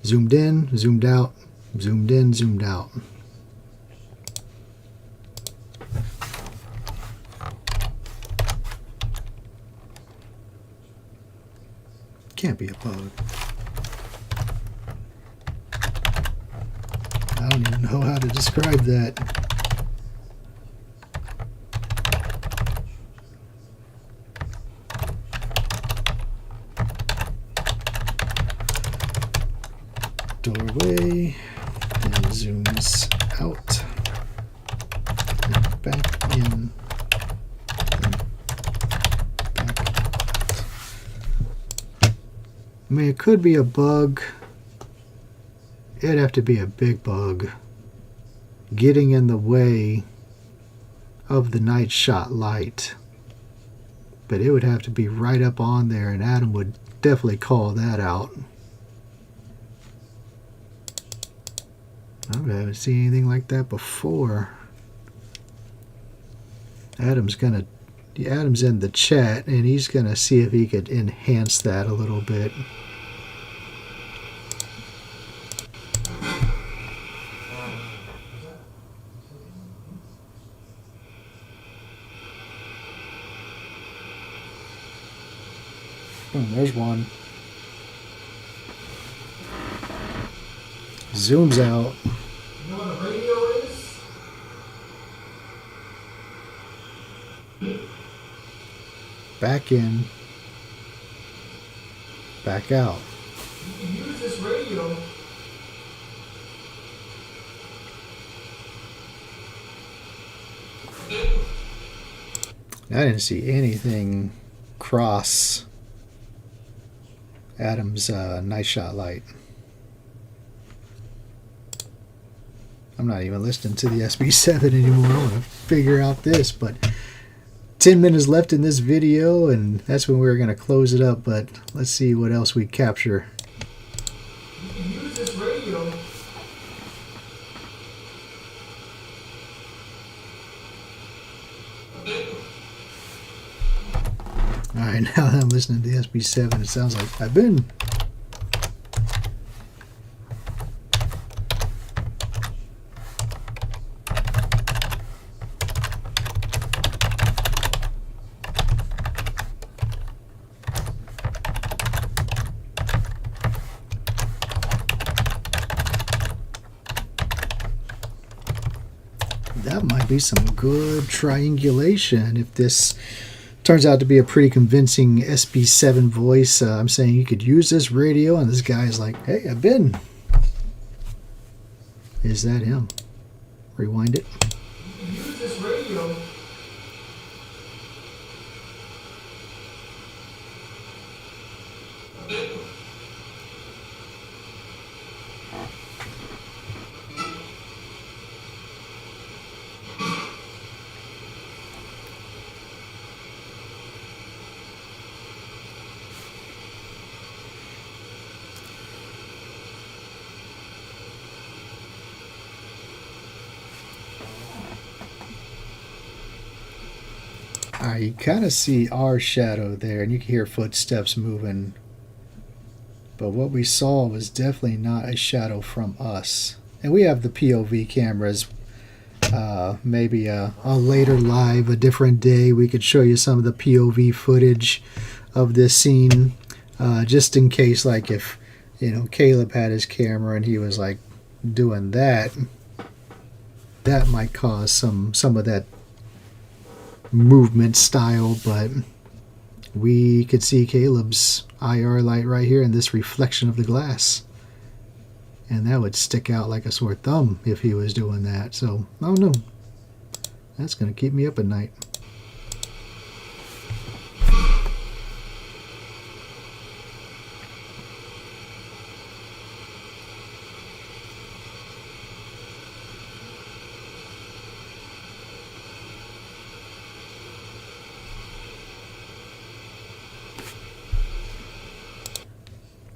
zoomed in, zoomed out, zoomed in, zoomed out. Can't be a bug. I don't even know how to describe that. Doorway, and zooms out, and back in, and back out. I mean, it could be a bug. It'd have to be a big bug getting in the way of the night shot light. But it would have to be right up on there, and Adam would definitely call that out. I haven't seen anything like that before. Adam's in the chat, and he's gonna see if he could enhance that a little bit. Boom, there's one. Zooms out. You know what a radio is? Back in. Back out. You can use this radio. I didn't see anything cross Adam's night shot light. I'm not even listening to the SB7 anymore. I want to figure out this, but 10 minutes left in this video, and that's when we're going to close it up. But let's see what else we capture. You can use this radio. Alright, now that I'm listening to the SB7, it sounds like I've been. That might be some good triangulation if this turns out to be a pretty convincing SB7 voice. I'm saying you could use this radio, and this guy's like, hey, I've been. Is that him? Rewind it. You can use this radio. Alright, you kind of see our shadow there, and you can hear footsteps moving. But what we saw was definitely not a shadow from us. And we have the POV cameras. Maybe a later live, a different day, we could show you some of the POV footage of this scene. Just in case, like if, Caleb had his camera and he was like doing that, that might cause some of that movement style, but we could see Caleb's IR light right here in this reflection of the glass, and that would stick out like a sore thumb if he was doing that. So I don't know, That's going to keep me up at night.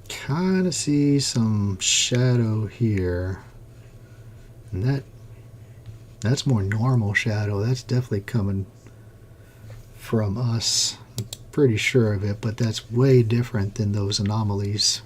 Kind of see some shadow here, and that's more normal shadow. That's definitely coming from us. I'm pretty sure of it, but that's way different than those anomalies.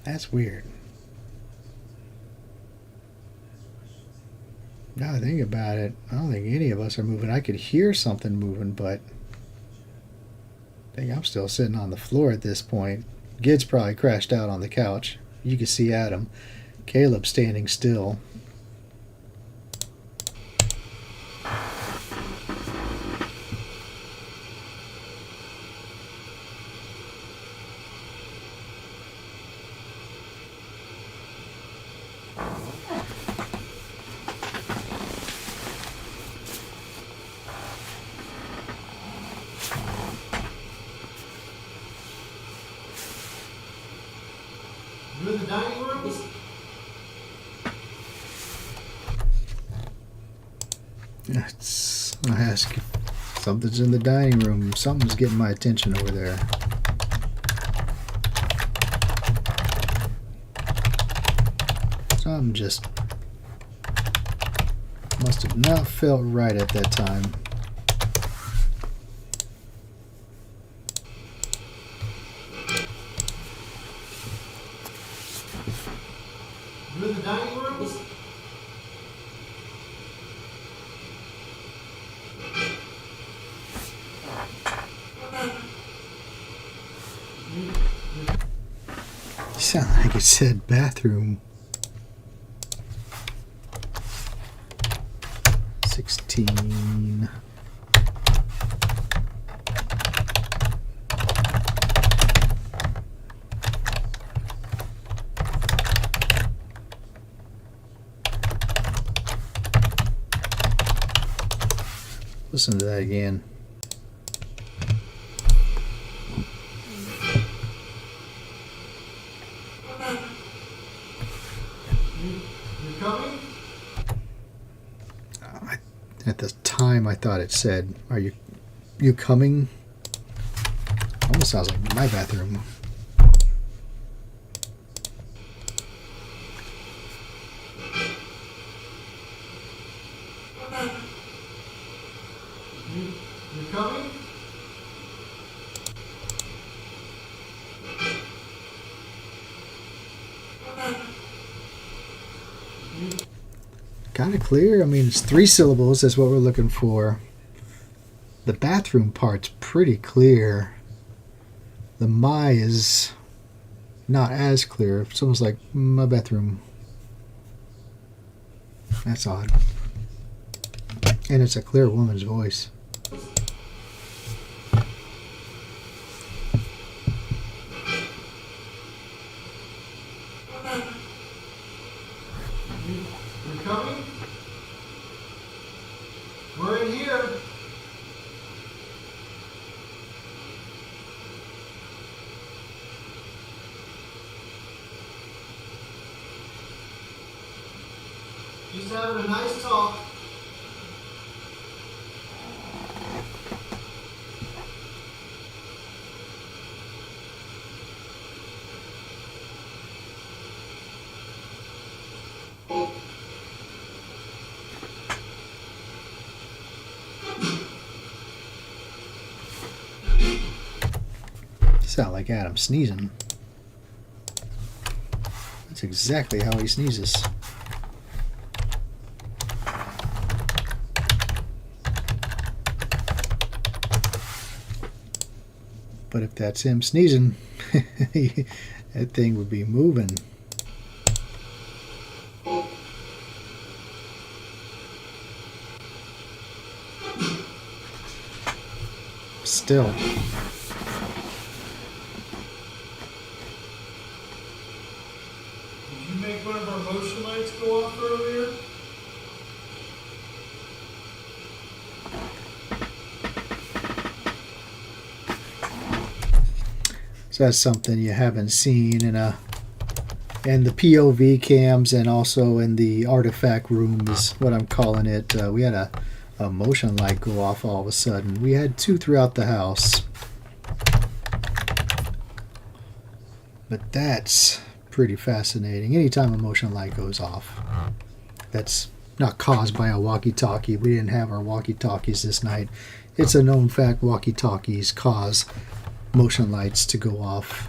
That's weird. Now I think about it, I don't think any of us are moving. I could hear something moving, but I think I'm still sitting on the floor at this point. Gid's probably crashed out on the couch. You can see Adam. Caleb standing still. You in the dining room? I ask if something's in the dining room. Something's getting my attention over there. Something just must have not felt right at that time. You in the dining room? You sound like it said bathroom. 16. Listen to that again. You coming? At the time, I thought it said, "Are you coming?" Almost sounds like my bathroom. You coming? Kind of clear. I mean, it's 3 syllables. That's what we're looking for. The bathroom part's pretty clear. The my is not as clear. It's almost like my bathroom. That's odd. And it's a clear woman's voice. You coming? We're in here. Just having a nice talk. Sound like Adam sneezing. That's exactly how he sneezes. But if that's him sneezing, that thing would be moving. Still. Did you make one of our motion lights go off earlier? So that's something you haven't seen in the POV cams, and also in the artifact room is what I'm calling it. We had a motion light go off all of a sudden. We had two throughout the house. But that's pretty fascinating. Anytime a motion light goes off, that's not caused by a walkie-talkie. We didn't have our walkie-talkies this night. It's a known fact walkie-talkies cause motion lights to go off.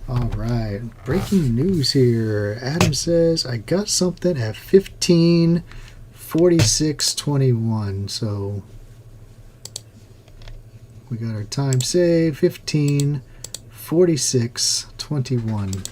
All right, breaking news here. Adam says, I got something at 15:46:21. So we got our time saved, 15:46:21.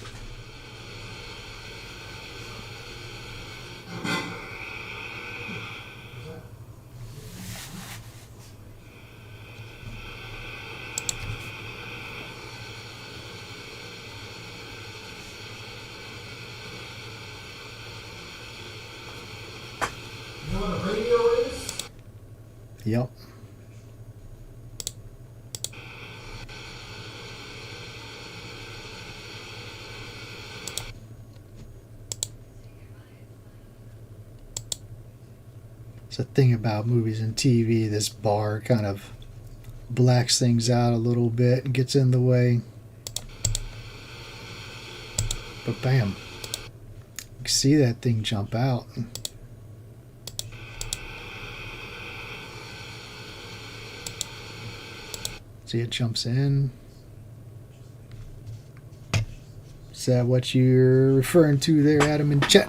You know what a radio is? Yep. It's a thing about movies and TV. This bar kind of blacks things out a little bit and gets in the way. But bam. You can see that thing jump out. See, it jumps in. Is that what you're referring to there, Adam and Chet?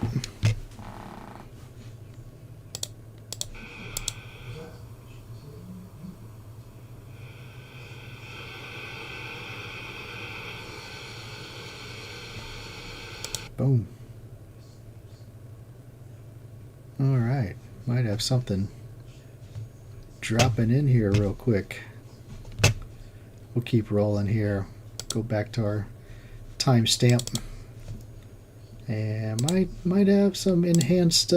Boom. All right. Might have something dropping in here real quick. We'll keep rolling here. Go back to our timestamp. And might have some enhanced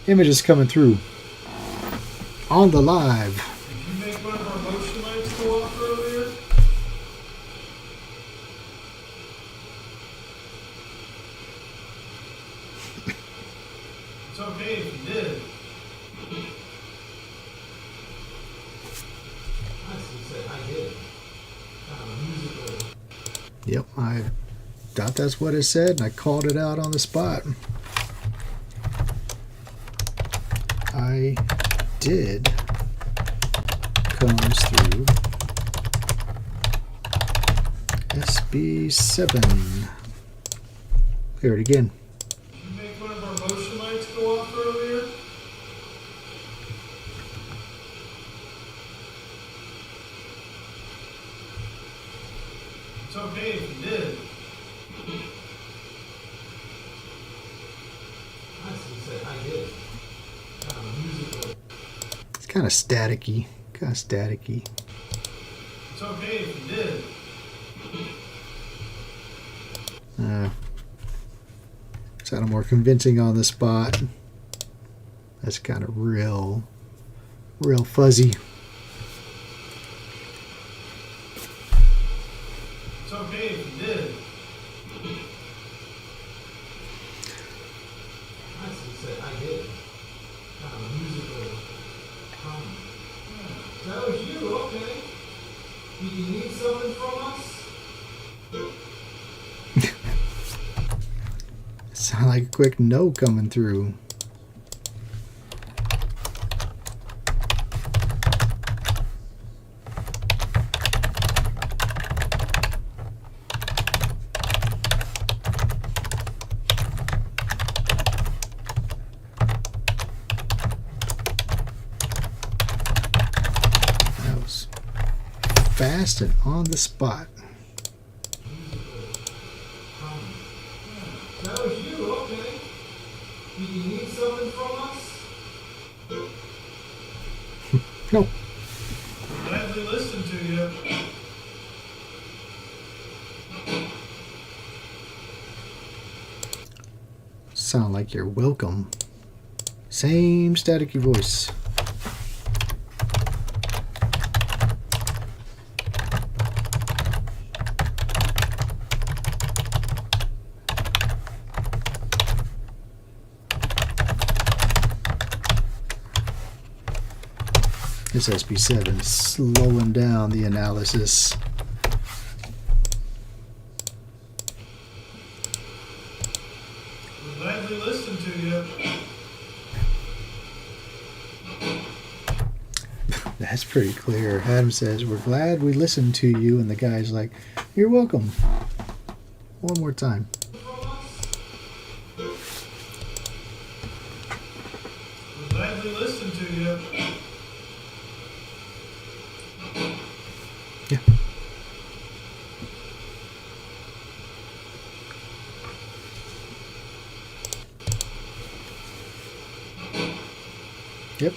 images coming through on the live. Did you make one of our motion lights go off earlier? It's okay if you did. I should say I did. Kind of musical. Yep, I thought that's what it said, and I called it out on the spot. I did comes through SB7. Hear it again. Did you make one of our motion lights go off earlier? It's okay if you did. I should say I did. Kind of musical. It's kind of staticky. It's okay if you did. Sounded more convincing on the spot. That's kind of real fuzzy. It's okay if you did. I should say I did. Kind of musical. That was you, okay. Did you need something from us? Sound like a quick no coming through. blasted on the spot. That was you, okay. Did you need something from us? No. Gladly listen to you. Sound like you're welcome. Same staticky voice. This SB7 is slowing down the analysis. Gladly listen to you. That's pretty clear. Adam says, "We're glad we listened to you," and the guy's like, "You're welcome." One more time. Gladly listen to you. Yeah. Yep.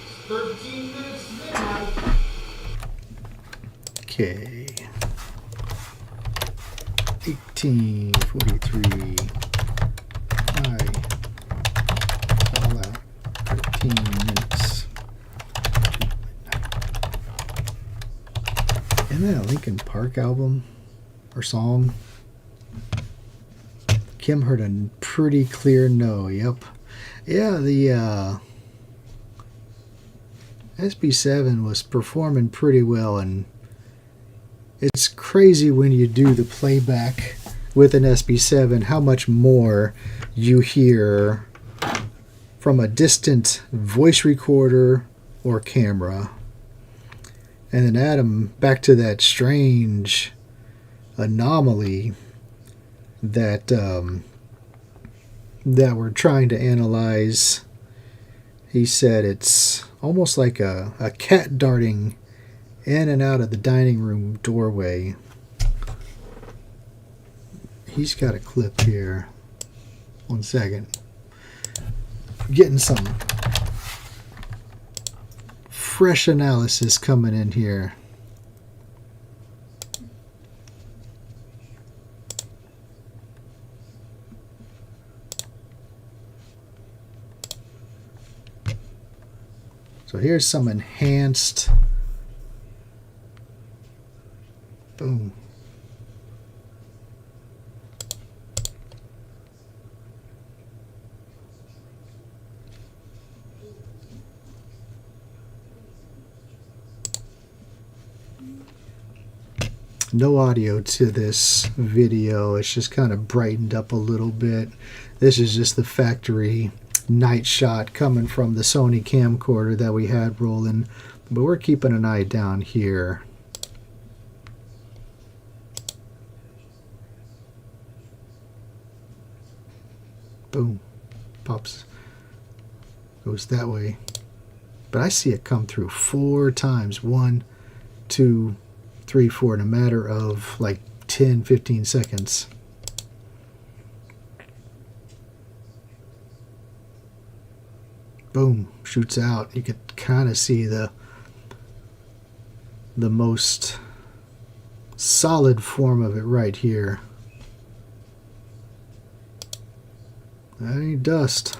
It's 13 minutes midnight. Okay. 18:43. I all out. 13 minutes. Isn't that a Linkin Park album or song? Kim heard a pretty clear no. Yep. Yeah, the SB7 was performing pretty well, and it's crazy when you do the playback with an SB7 how much more you hear from a distant voice recorder or camera. And then Adam, back to that strange anomaly that that we're trying to analyze. He said it's almost like a cat darting in and out of the dining room doorway. He's got a clip here. 1 second. Getting some fresh analysis coming in here. So here's some enhanced. Boom. No audio to this video. It's just kind of brightened up a little bit. This is just the factory night shot coming from the Sony camcorder that we had rolling, but we're keeping an eye down here. Boom. Pops. Goes that way. But I see it come through 4 times. 1, 2, 3, 4 in a matter of like 10, 15 seconds. Boom, shoots out. You could kind of see the most solid form of it right here. That ain't dust.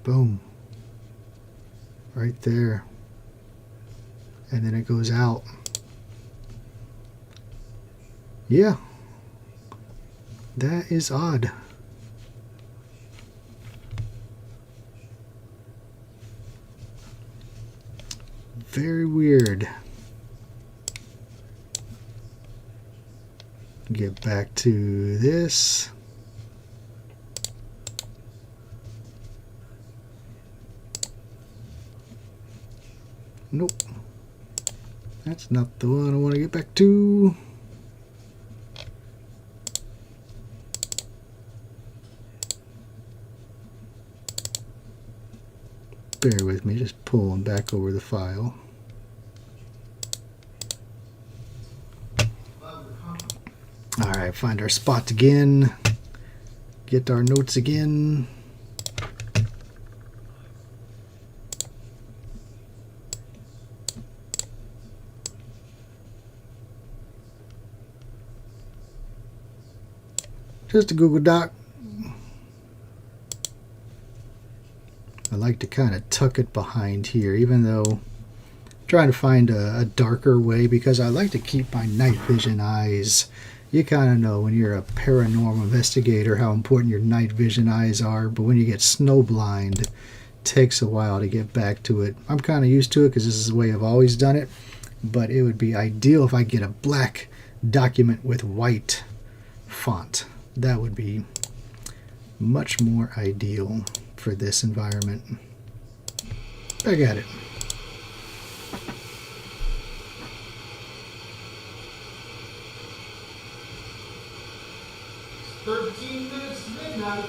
Boom. Right there. And then it goes out. Yeah. That is odd. Very weird. Get back to this. Nope. That's not the one I want to get back to. Bear with me, just pulling back over the file. Alright, find our spot again. Get our notes again. Just a Google Doc. I like to kind of tuck it behind here, even though I'm trying to find a darker way, because I like to keep my night vision eyes. You kind of know when you're a paranormal investigator how important your night vision eyes are, but when you get snowblind, it takes a while to get back to it. I'm kind of used to it because this is the way I've always done it, but it would be ideal if I get a black document with white font. That would be much more ideal for this environment. Back at it. It's 13 minutes to midnight.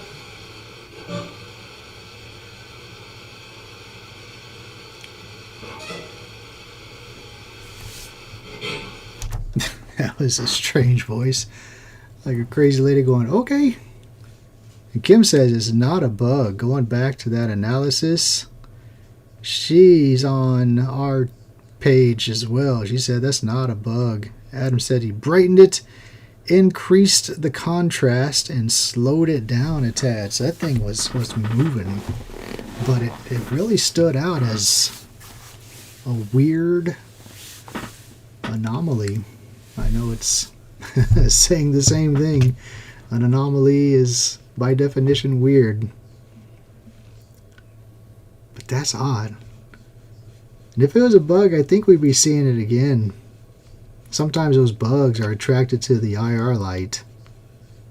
That was a strange voice. Like a crazy lady going, okay. And Kim says it's not a bug. Going back to that analysis, she's on our page as well. She said that's not a bug. Adam said he brightened it, increased the contrast, and slowed it down a tad. So that thing was moving. But it really stood out as a weird anomaly. I know it's saying the same thing. An anomaly is by definition weird. But that's odd. And if it was a bug, I think we'd be seeing it again. Sometimes those bugs are attracted to the IR light.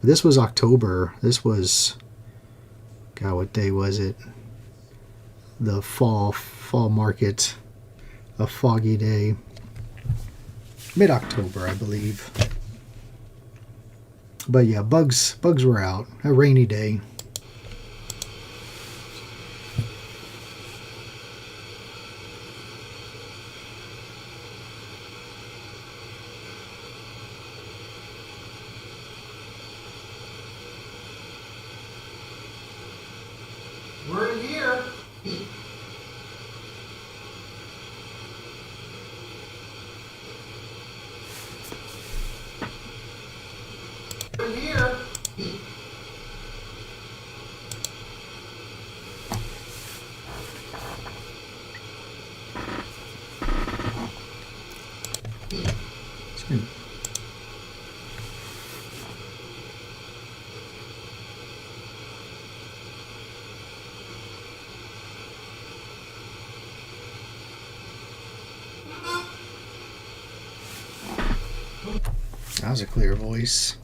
This was October. This was, God, what day was it? The fall market. A foggy day. Mid-October, I believe. But yeah, bugs were out. A rainy day. We're in here. We're in here. That was a clear voice.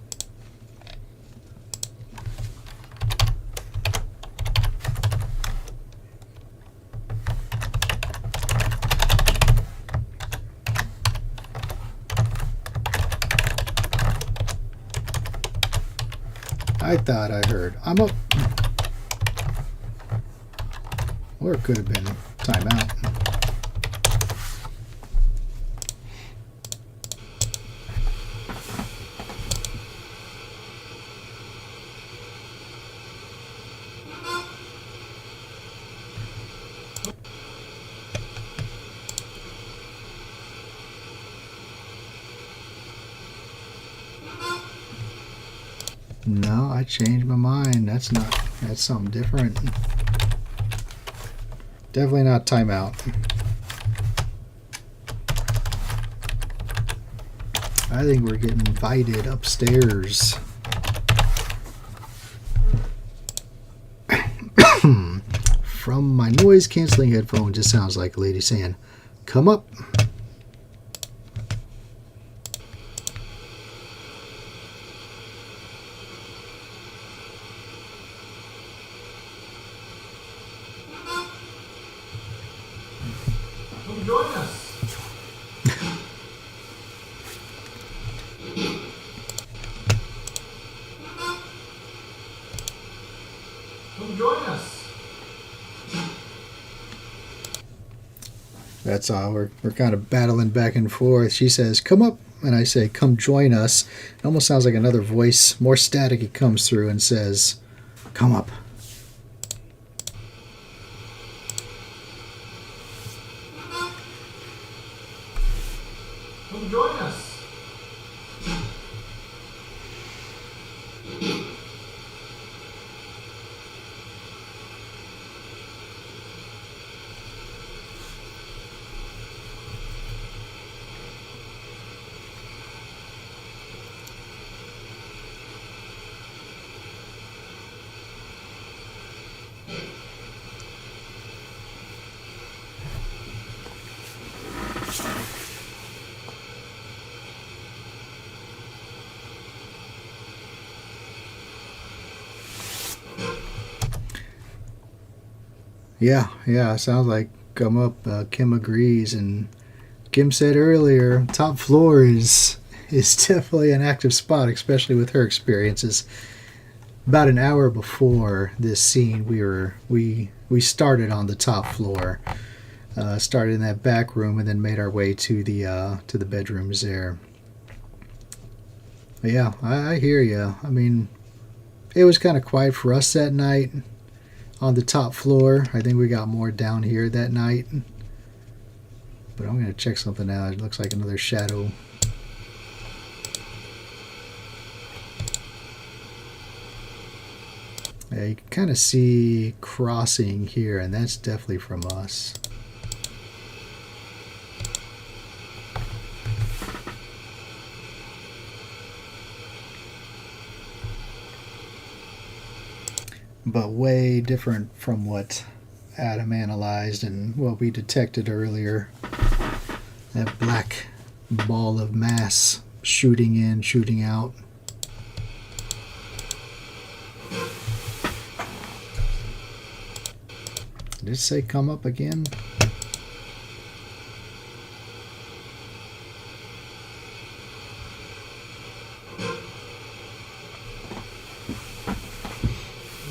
I thought I heard, I'm up. Or it could have been timeout. No, I changed my mind. That's something different. Definitely not timeout. I think we're getting invited upstairs. From my noise canceling headphone, just sounds like a lady saying, come up. Come join us. Come join us. That's all. We're kind of battling back and forth. She says, come up. And I say, come join us. It almost sounds like another voice, more static. It comes through and says, come up. Come join us. Yeah, sounds like come up. Kim agrees, and Kim said earlier, top floor is definitely an active spot, especially with her experiences. About an hour before this scene, we started on the top floor, started in that back room, and then made our way to the bedrooms there. But yeah, I hear you. I mean, it was kind of quiet for us that night on the top floor. I think we got more down here that night. But I'm going to check something out. It looks like another shadow. Yeah, you can kind of see crossing here, and that's definitely from us. But way different from what Adam analyzed and what we detected earlier. That black ball of mass shooting in, shooting out. Did it say come up again?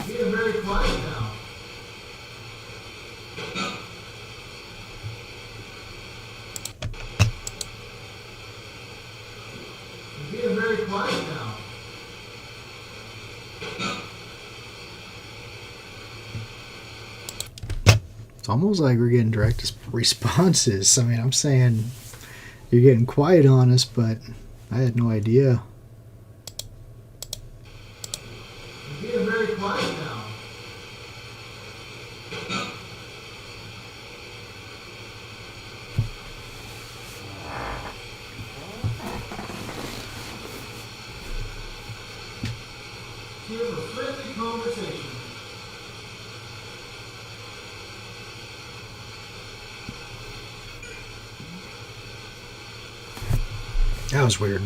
Being very quiet now. Being very quiet now. It's almost like we're getting direct responses. I mean, I'm saying you're getting quiet on us, but I had no idea. Being very quiet now. To have a friendly conversation. That was weird.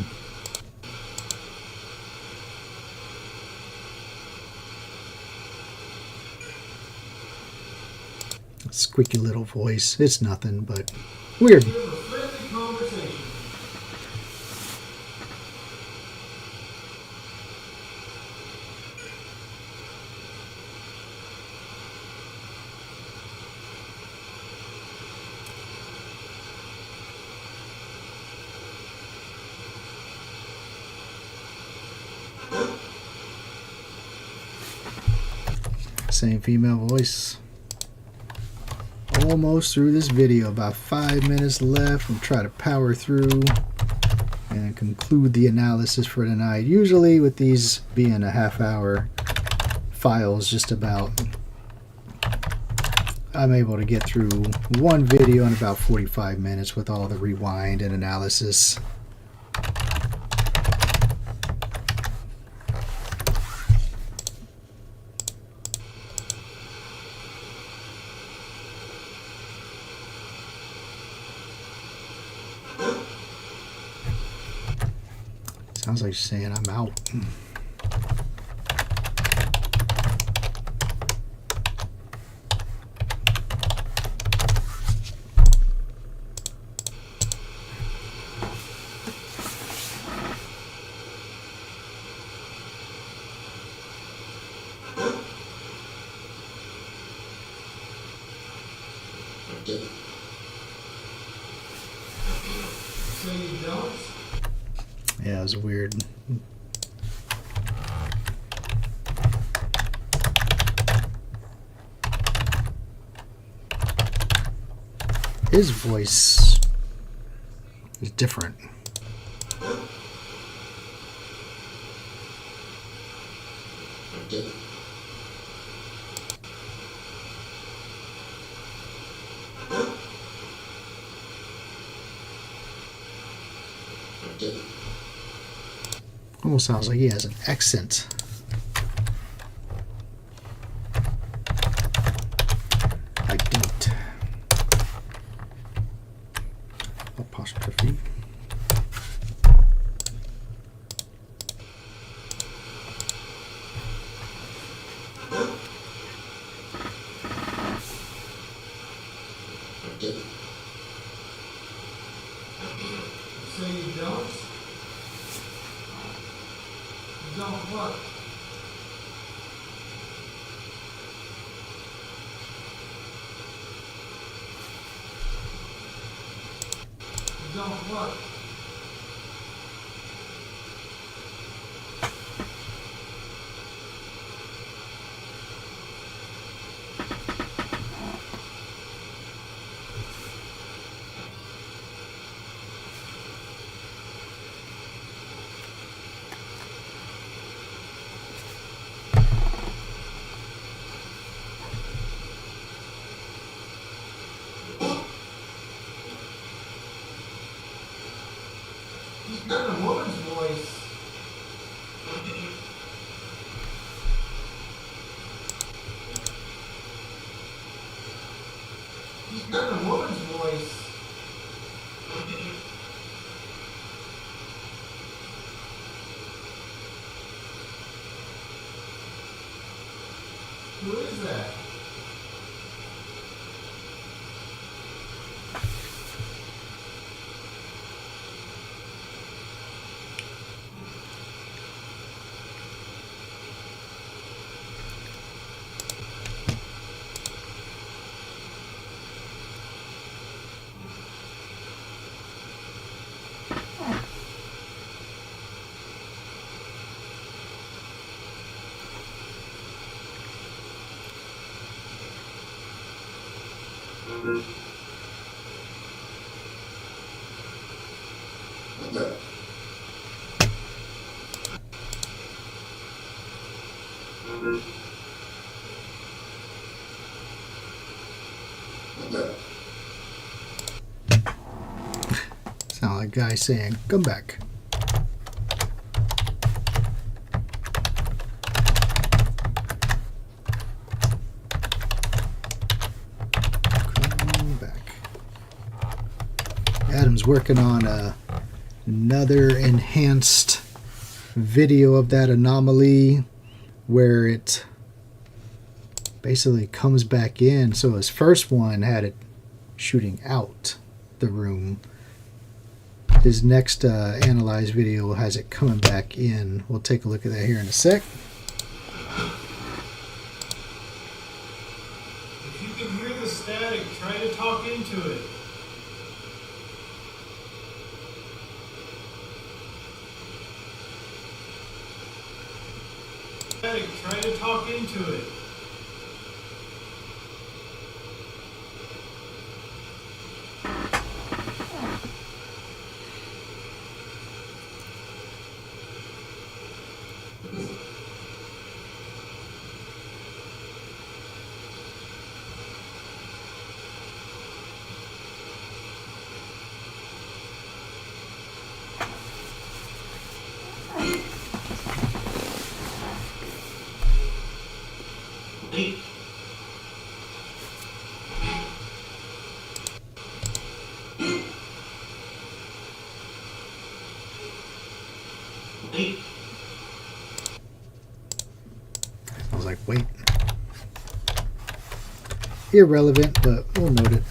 Squeaky little voice. It's nothing, but weird. To have a friendly conversation. Same female voice. Almost through this video. About 5 minutes left. We'll try to power through and conclude the analysis for tonight. Usually with these being a half-hour files, just about, I'm able to get through one video in about 45 minutes with all the rewind and analysis. Sounds like she's saying I'm out. So you don't? Yeah, it was weird. His voice is different. Almost sounds like he has an accent. I don't. Apostrophe. So you don't? You don't what? You don't what? He's got a woman's voice. He's got a woman's voice. Who is that? Sound like a guy saying, "Come back." Come back. Adam's working on another enhanced video of that anomaly where it basically comes back in. So his first one had it shooting out the room. His next analyzed video has it coming back in. We'll take a look at that here in a sec. If you can hear the static, try to talk into it. Static, try to talk into it. I was like, wait. Irrelevant, but we'll note it.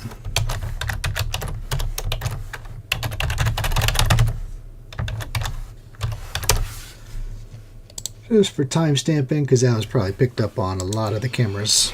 Just for time stamping, because that was probably picked up on a lot of the cameras.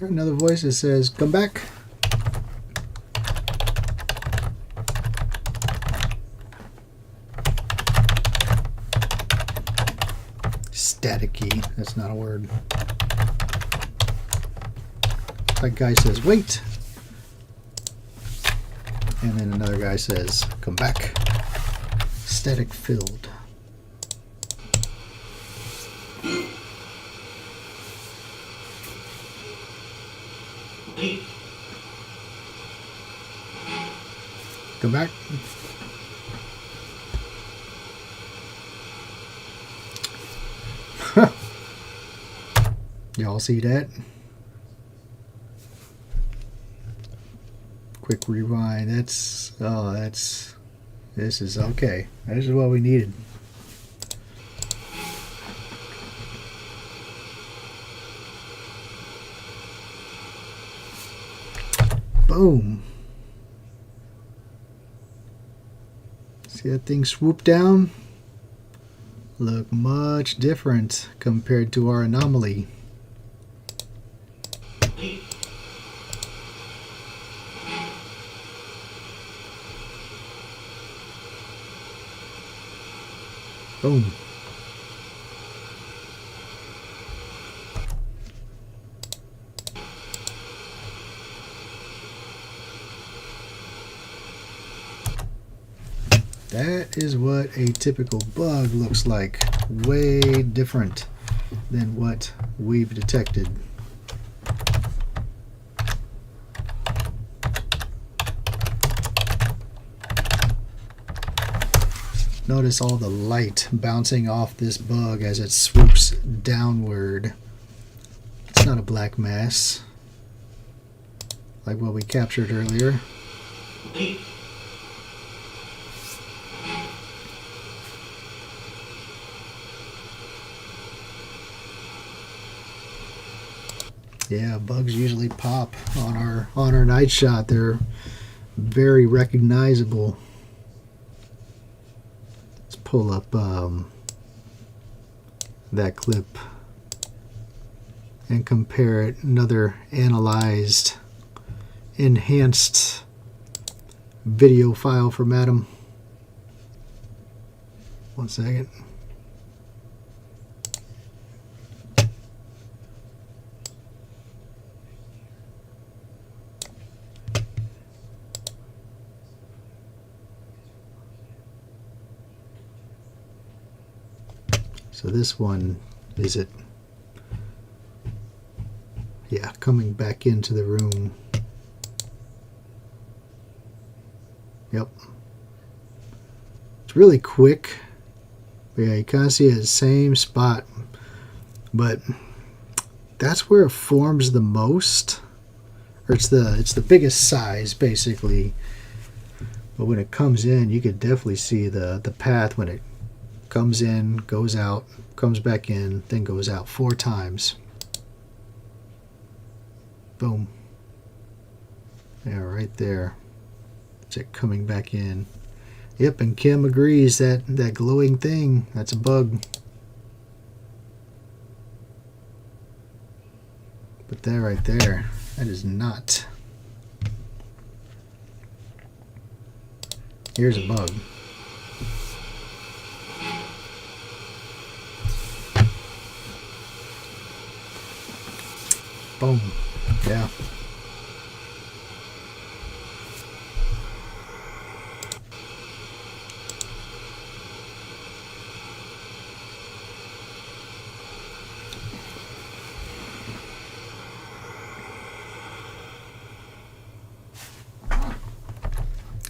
Another voice that says, "Come back." Staticky. That's not a word. That guy says, "Wait." And then another guy says, "Come back." Static filled. Come back. Y'all see that? Quick rewind. This is okay. This is what we needed. Boom. See that thing swoop down? Look much different compared to our anomaly. Boom. That is what a typical bug looks like. Way different than what we've detected. Notice all the light bouncing off this bug as it swoops downward. It's not a black mass like what we captured earlier. Yeah, bugs usually pop on our night shot. They're very recognizable. Let's pull up that clip and compare it. Another analyzed, enhanced video file from Adam. 1 second. So this one, is it? Yeah, coming back into the room. Yep. It's really quick. Yeah, you kind of see it at the same spot. But that's where it forms the most. Or it's the biggest size, basically. But when it comes in, you could definitely see the path when it comes in, goes out, comes back in, then goes out 4 times. Boom. Yeah, right there. It's it coming back in. Yep, and Kim agrees that glowing thing, that's a bug. But that right there, that is not. Here's a bug. Boom. Yeah.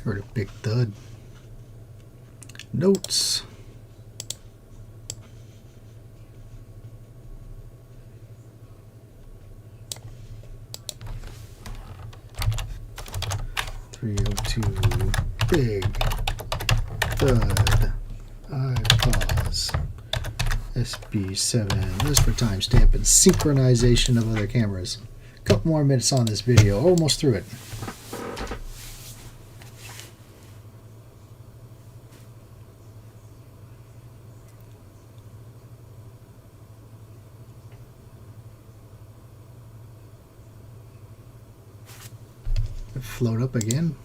Heard a big thud. Notes. .302. Big thud. I pause. SB7. This for timestamp and synchronization of other cameras. A couple more minutes on this video. Almost through it. Float up again.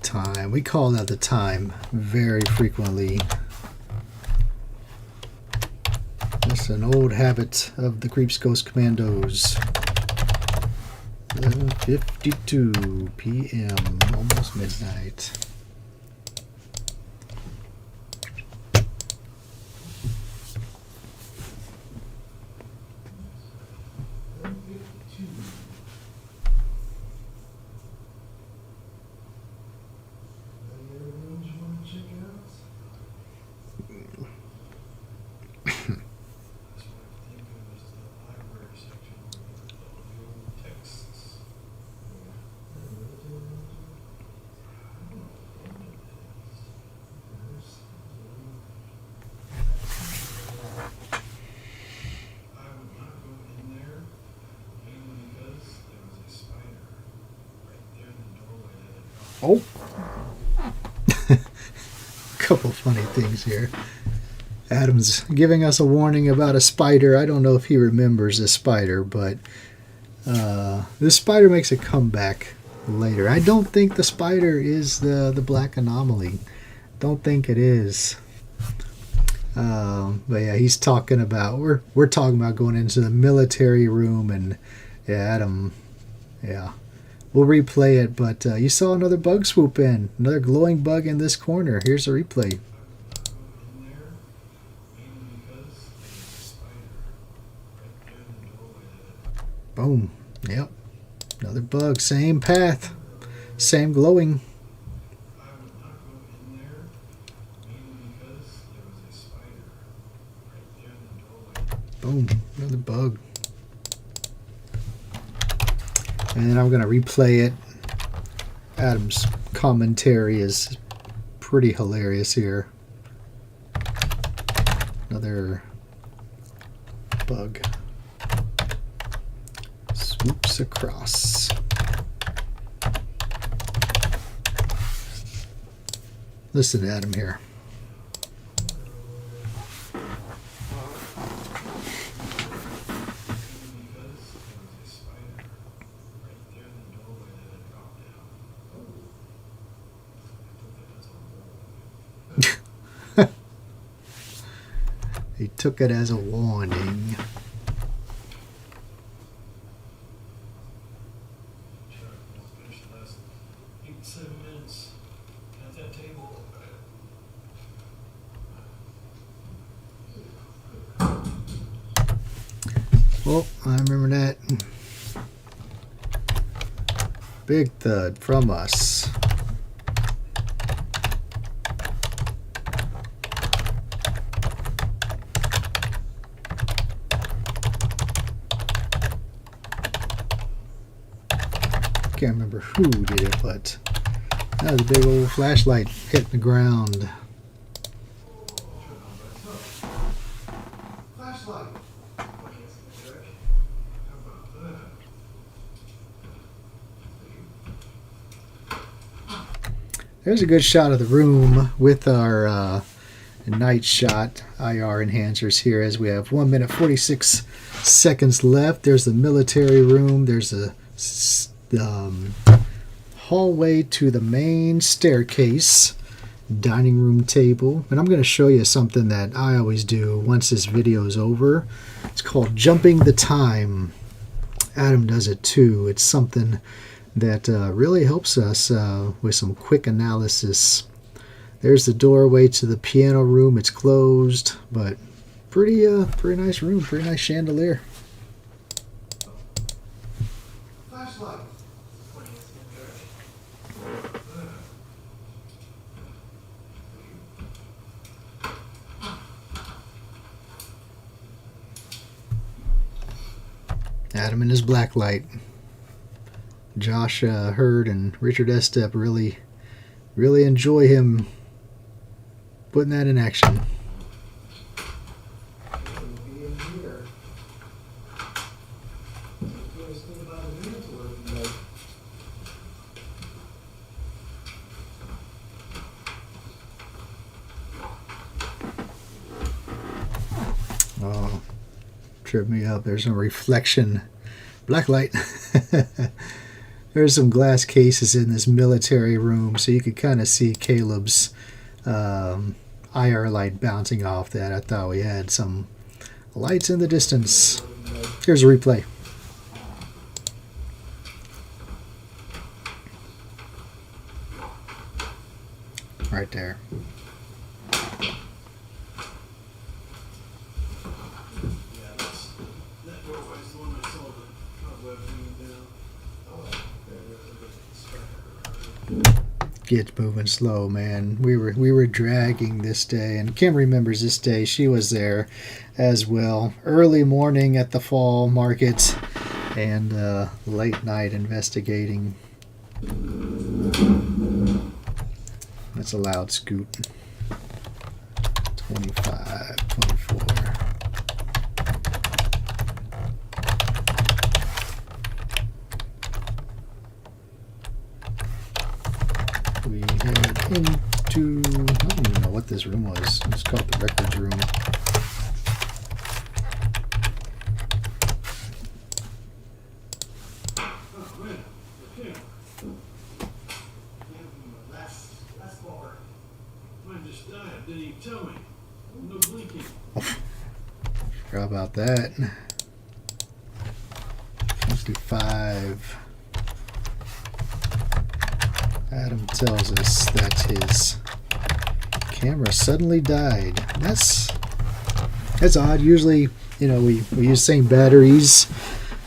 Time. We call that the time very frequently. That's an old habit of the CREEPZ Ghost Commandos. 11:52 p.m. Almost midnight. Oh, a couple funny things here. Adam's giving us a warning about a spider. I don't know if he remembers this spider, but this spider makes a comeback later. I don't think the spider is the black anomaly. Don't think it is. But yeah, he's talking about we're talking about going into the military room, and yeah, Adam, yeah. We'll replay it, but you saw another bug swoop in. Another glowing bug in this corner. Here's a replay. Boom. Yep. Another bug. Same path. Same glowing. Boom. Another bug. And then I'm going to replay it. Adam's commentary is pretty hilarious here. Another bug swoops across. Listen to Adam here. He took it as a warning. Well, I remember that. Big thud from us. Can't remember who did it, but that was a big old flashlight hitting the ground. Flashlight. There's a good shot of the room with our night shot IR enhancers here, as we have 1 minute 46 seconds left. There's the military room. There's a hallway to the main staircase, dining room table. And I'm going to show you something that I always do once this video is over. It's called jumping the time. Adam does it too. It's something that really helps us with some quick analysis. There's the doorway to the piano room. It's closed, but pretty nice room, pretty nice chandelier. Flashlight. Adam and his black light. Josh Hurd and Richard Estep really enjoy him putting that in action. It'll be in here. You guys think about the mentor tonight. Oh, trip me up. There's no reflection. Black light. There's some glass cases in this military room, so you could kind of see Caleb's IR light bouncing off that. I thought we had some lights in the distance. Here's a replay. Right there. That doorway's the one I saw the cobweb hanging down. Get moving slow, man. We were dragging this day, and Kim remembers this day. She was there as well. Early morning at the fall market, and late night investigating. That's a loud scoot. 25, 24. We head into, I don't even know what this room was. It's called the records room. Oh man, okay. Last bar. Mine just died. Didn't even tell me. No blinking. Forgot about that. 55. Adam tells us that his camera suddenly died. That's odd. Usually, we use the same batteries,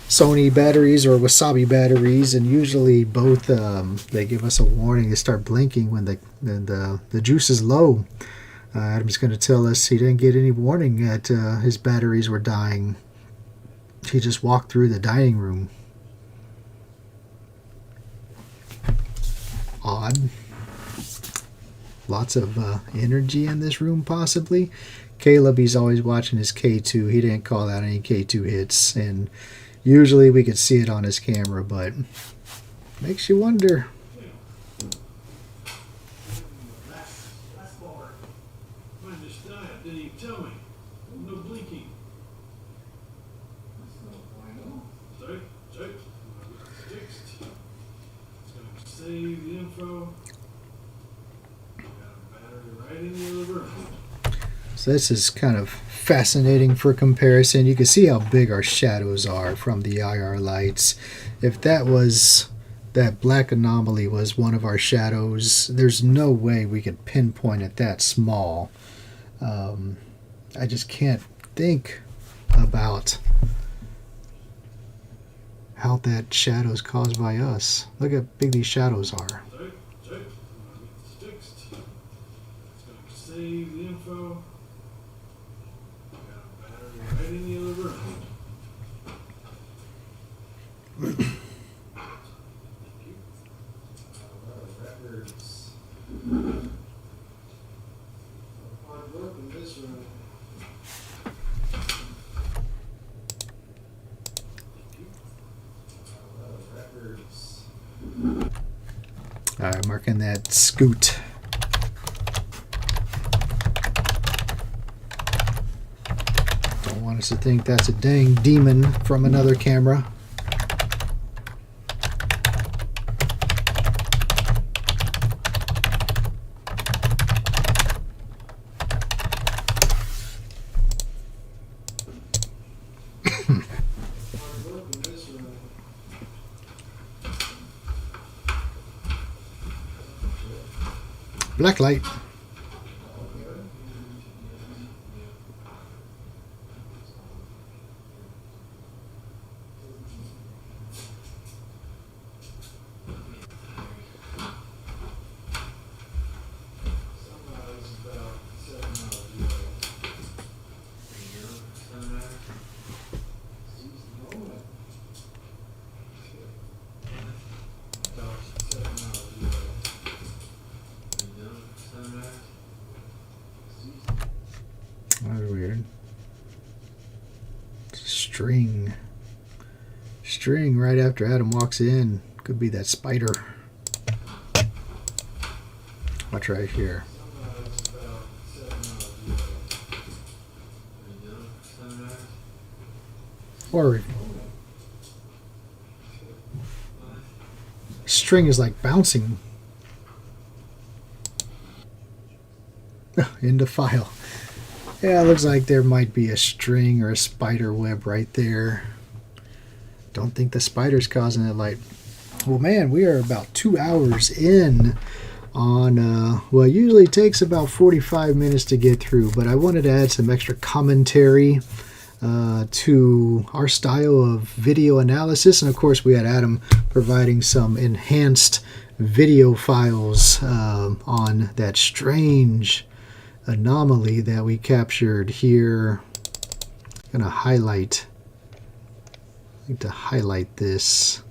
Sony batteries or Wasabi batteries, and usually both they give us a warning. They start blinking when the juice is low. Adam's going to tell us he didn't get any warning that his batteries were dying. He just walked through the dining room. Odd. Lots of energy in this room, possibly. Caleb, he's always watching his K2. He didn't call out any K2 hits, and usually we could see it on his camera, but makes you wonder. Last bar. Mine just died. Didn't even tell me. No blinking. Sorry. Fixed. It's gonna save the info. Got a battery right in the other room. So this is kind of fascinating for comparison. You can see how big our shadows are from the IR lights. If that black anomaly was one of our shadows, there's no way we could pinpoint it that small. I just can't think about how that shadow is caused by us. Look how big these shadows are. Sorry. It's fixed. It's gonna save the info. Got a battery right in the other room. Records. Hard work in this room. Records. All right, marking that scoot. Don't want us to think that's a dang demon from another camera. Black light. That was weird. String. String right after Adam walks in. Could be that spider. Watch right here. Or string is like bouncing. Into file. Yeah, it looks like there might be a string or a spider web right there. Don't think the spider's causing that light. Well, man, we are about 2 hours in on, well, it usually takes about 45 minutes to get through, but I wanted to add some extra commentary to our style of video analysis. And of course, we had Adam providing some enhanced video files on that strange anomaly that we captured here. I'm gonna highlight. I need to highlight this.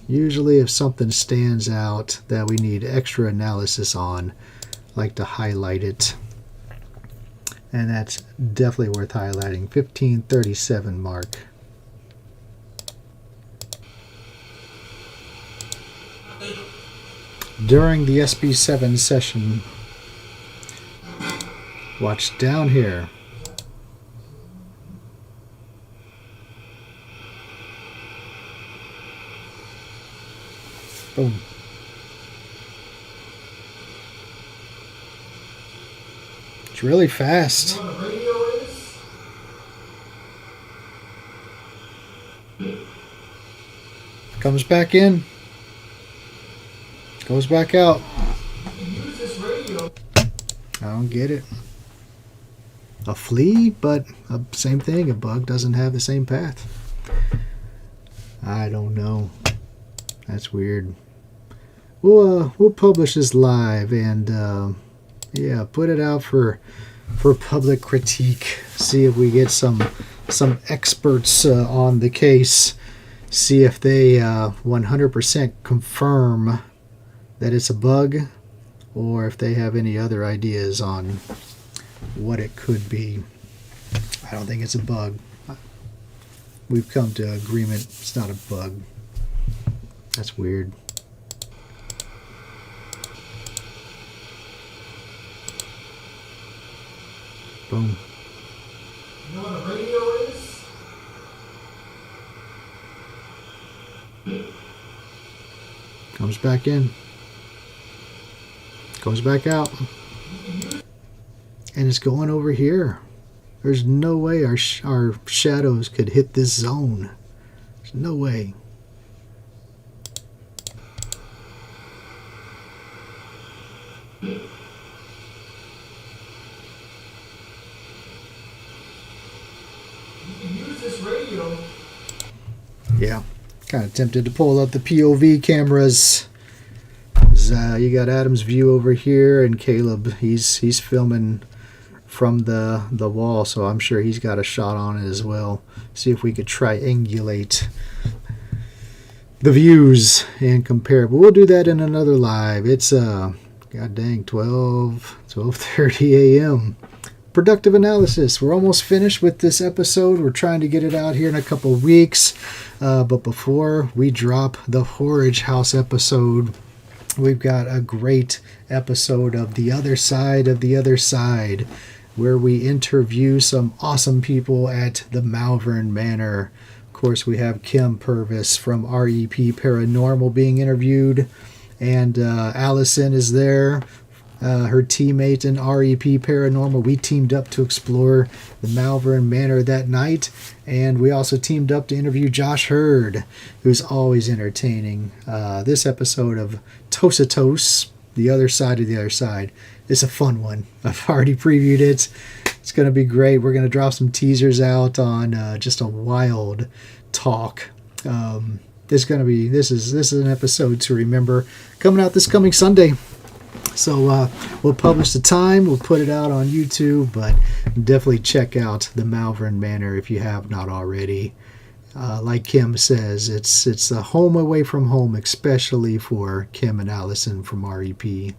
Usually if something stands out that we need extra analysis on, I like to highlight it. And that's definitely worth highlighting. 1537 mark. During the SB7 session, watch down here. Boom. It's really fast. You know what a radio is? Comes back in. Goes back out. You can use this radio. I don't get it. A flea, but same thing. A bug doesn't have the same path. I don't know. That's weird. We'll publish this live and yeah, put it out for public critique. See if we get some experts on the case. See if they 100% confirm that it's a bug, or if they have any other ideas on what it could be. I don't think it's a bug. We've come to agreement it's not a bug. That's weird. Boom. You know what a radio is? Comes back in. Goes back out. And it's going over here. There's no way our shadows could hit this zone. There's no way. You can use this radio. Yeah. Kind of tempted to pull up the POV cameras. You got Adam's view over here, and Caleb, he's filming from the wall, so I'm sure he's got a shot on it as well. See if we could triangulate the views and compare. But we'll do that in another live. It's god dang 12:30 a.m. Productive analysis. We're almost finished with this episode. We're trying to get it out here in a couple of weeks. But before we drop the Horridge House episode, we've got a great episode of The Other Side of the Other Side, where we interview some awesome people at the Malvern Manor. Of course, we have Kim Purvis from REP Paranormal being interviewed, and Allison is there, her teammate in REP Paranormal. We teamed up to explore the Malvern Manor that night, and we also teamed up to interview Josh Hurd, who's always entertaining. This episode of Tosatos The Other Side of the Other Side. It's a fun one. I've already previewed it. It's going to be great. We're going to drop some teasers out on just a wild talk. This is an episode to remember, coming out this coming Sunday. So we'll publish the time. We'll put it out on YouTube, but definitely check out the Malvern Manor if you have not already. Like Kim says, it's a home away from home, especially for Kim and Allison from REP.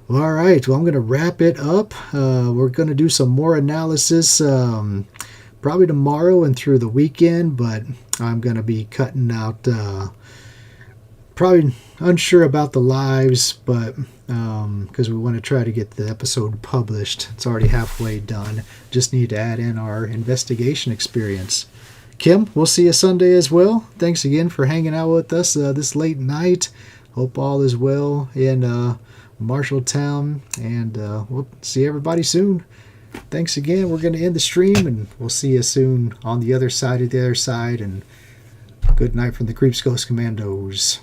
All right, well, I'm going to wrap it up. We're going to do some more analysis probably tomorrow and through the weekend, but I'm going to be cutting out, probably unsure about the lives, but because we want to try to get the episode published. It's already halfway done. Just need to add in our investigation experience. Kim, we'll see you Sunday as well. Thanks again for hanging out with us this late night. Hope all is well in Marshalltown, and we'll see everybody soon. Thanks again. We're going to end the stream, and we'll see you soon on the other side of the other side, and good night from the CREEPZ Ghost Commandos.